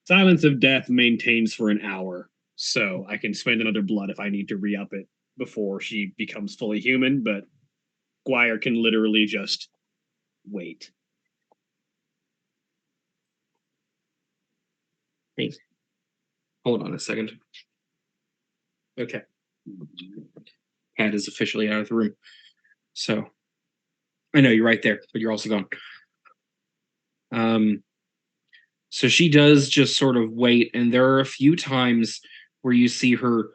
Silence of Death maintains for an hour, so I can spend another blood if I need to re-up it before she becomes fully human, but Guire can literally just wait. Hey, hold on a second. Okay. Cat is officially out of the room. So, I know you're right there, but you're also gone. So she does just sort of wait, and there are a few times where you see her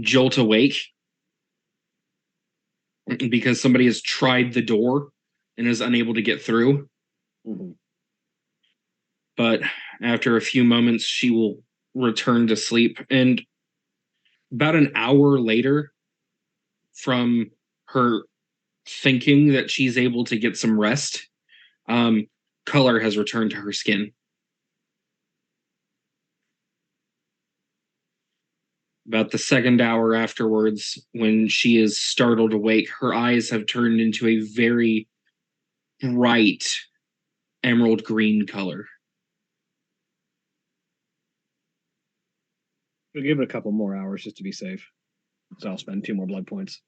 jolt awake because somebody has tried the door and is unable to get through. Mm-hmm. But after a few moments, she will return to sleep. And about an hour later, from her thinking that she's able to get some rest, color has returned to her skin. About the second hour afterwards, when she is startled awake, her eyes have turned into a very bright emerald green color. We'll give it a couple more hours just to be safe. So I'll spend 2 more blood points.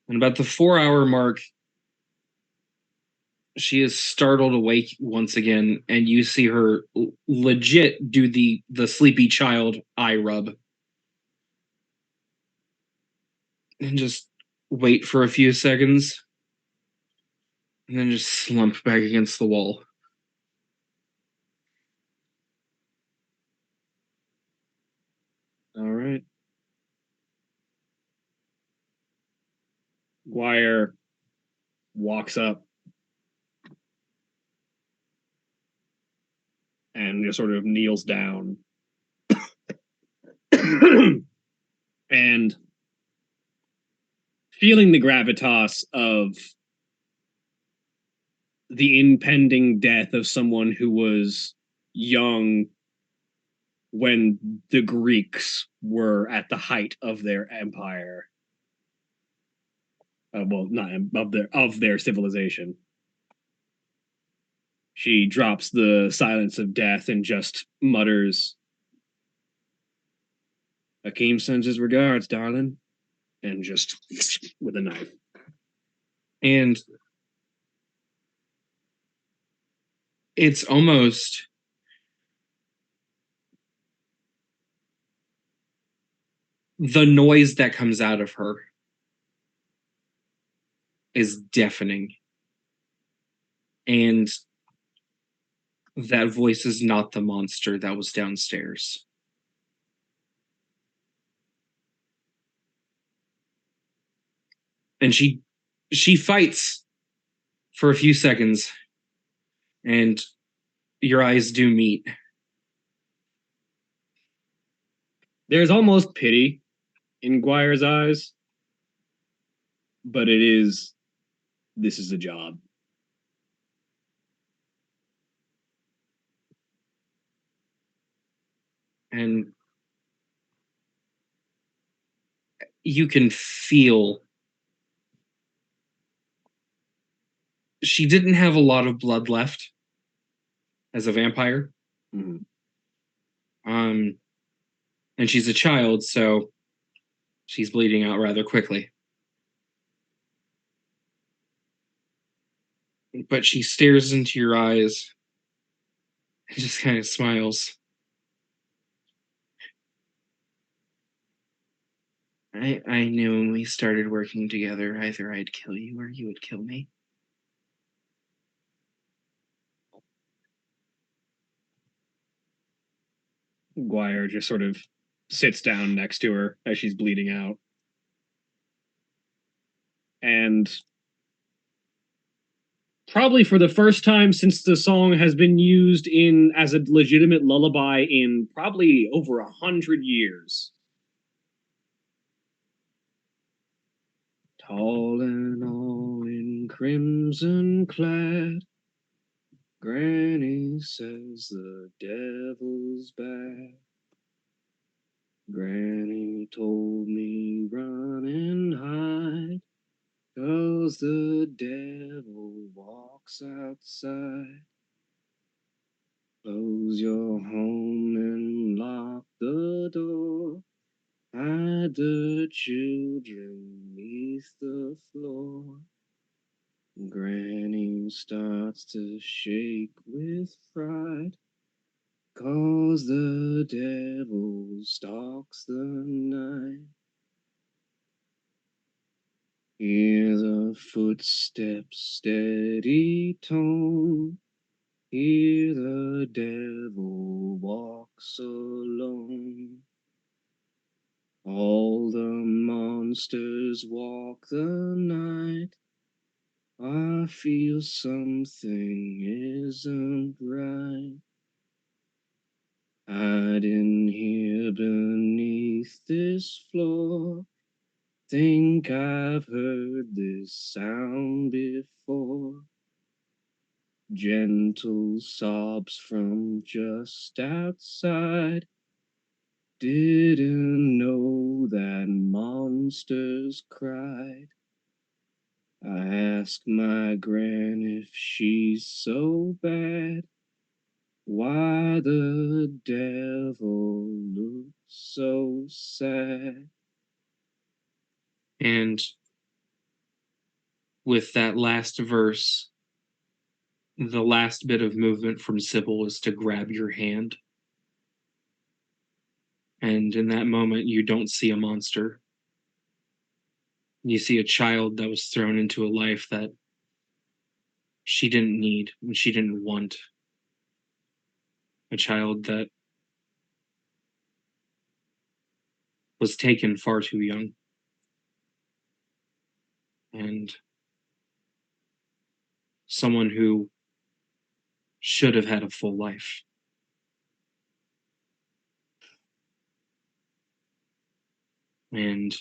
And about the 4-hour mark, she is startled awake once again, and you see her legit do the sleepy child eye rub. And just wait for a few seconds, and then just slump back against the wall. All right. Guire walks up and just sort of kneels down and feeling the gravitas of the impending death of someone who was young when the Greeks were at the height of their empire. Well, not of their civilization. She drops the silence of death and just mutters, "Hakim sends his regards, darling," and just with a knife. And it's almost the noise that comes out of her is deafening. And that voice is not the monster that was downstairs. And she fights for a few seconds, and your eyes do meet. There's almost pity in Guire's eyes, but this is a job. And you can feel she didn't have a lot of blood left as a vampire. Mm-hmm. And she's a child, so she's bleeding out rather quickly. But she stares into your eyes and just kind of smiles. I knew when we started working together, either I'd kill you or you would kill me. Guire just sort of sits down next to her as she's bleeding out. And probably for the first time since the song has been used in as a legitimate lullaby in probably over 100 years. Tall and all in crimson clad, Granny says the devil's bad. Granny told me run and hide, 'cause the devil walks outside. Close your home and lock the door. Hide the children neath the floor. Granny starts to shake with fright, 'cause the devil stalks the night. Hear the footsteps, steady tone. Hear the devil walks alone. All the monsters walk the night. I feel something isn't right. Hiding here beneath this floor. Think I've heard this sound before. Gentle sobs from just outside. Didn't know that monsters cried. I asked my gran if she's so bad. Why the devil looks so sad. And with that last verse, the last bit of movement from Sybil is to grab your hand. And in that moment, you don't see a monster. You see a child that was thrown into a life that she didn't need and she didn't want. A child that was taken far too young. And someone who should have had a full life. And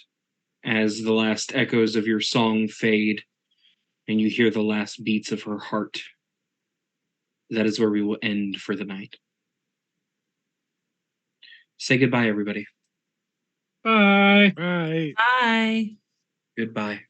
as the last echoes of your song fade and you hear the last beats of her heart, that is where we will end for the night. Say goodbye, everybody. Bye. Right. Bye. Goodbye.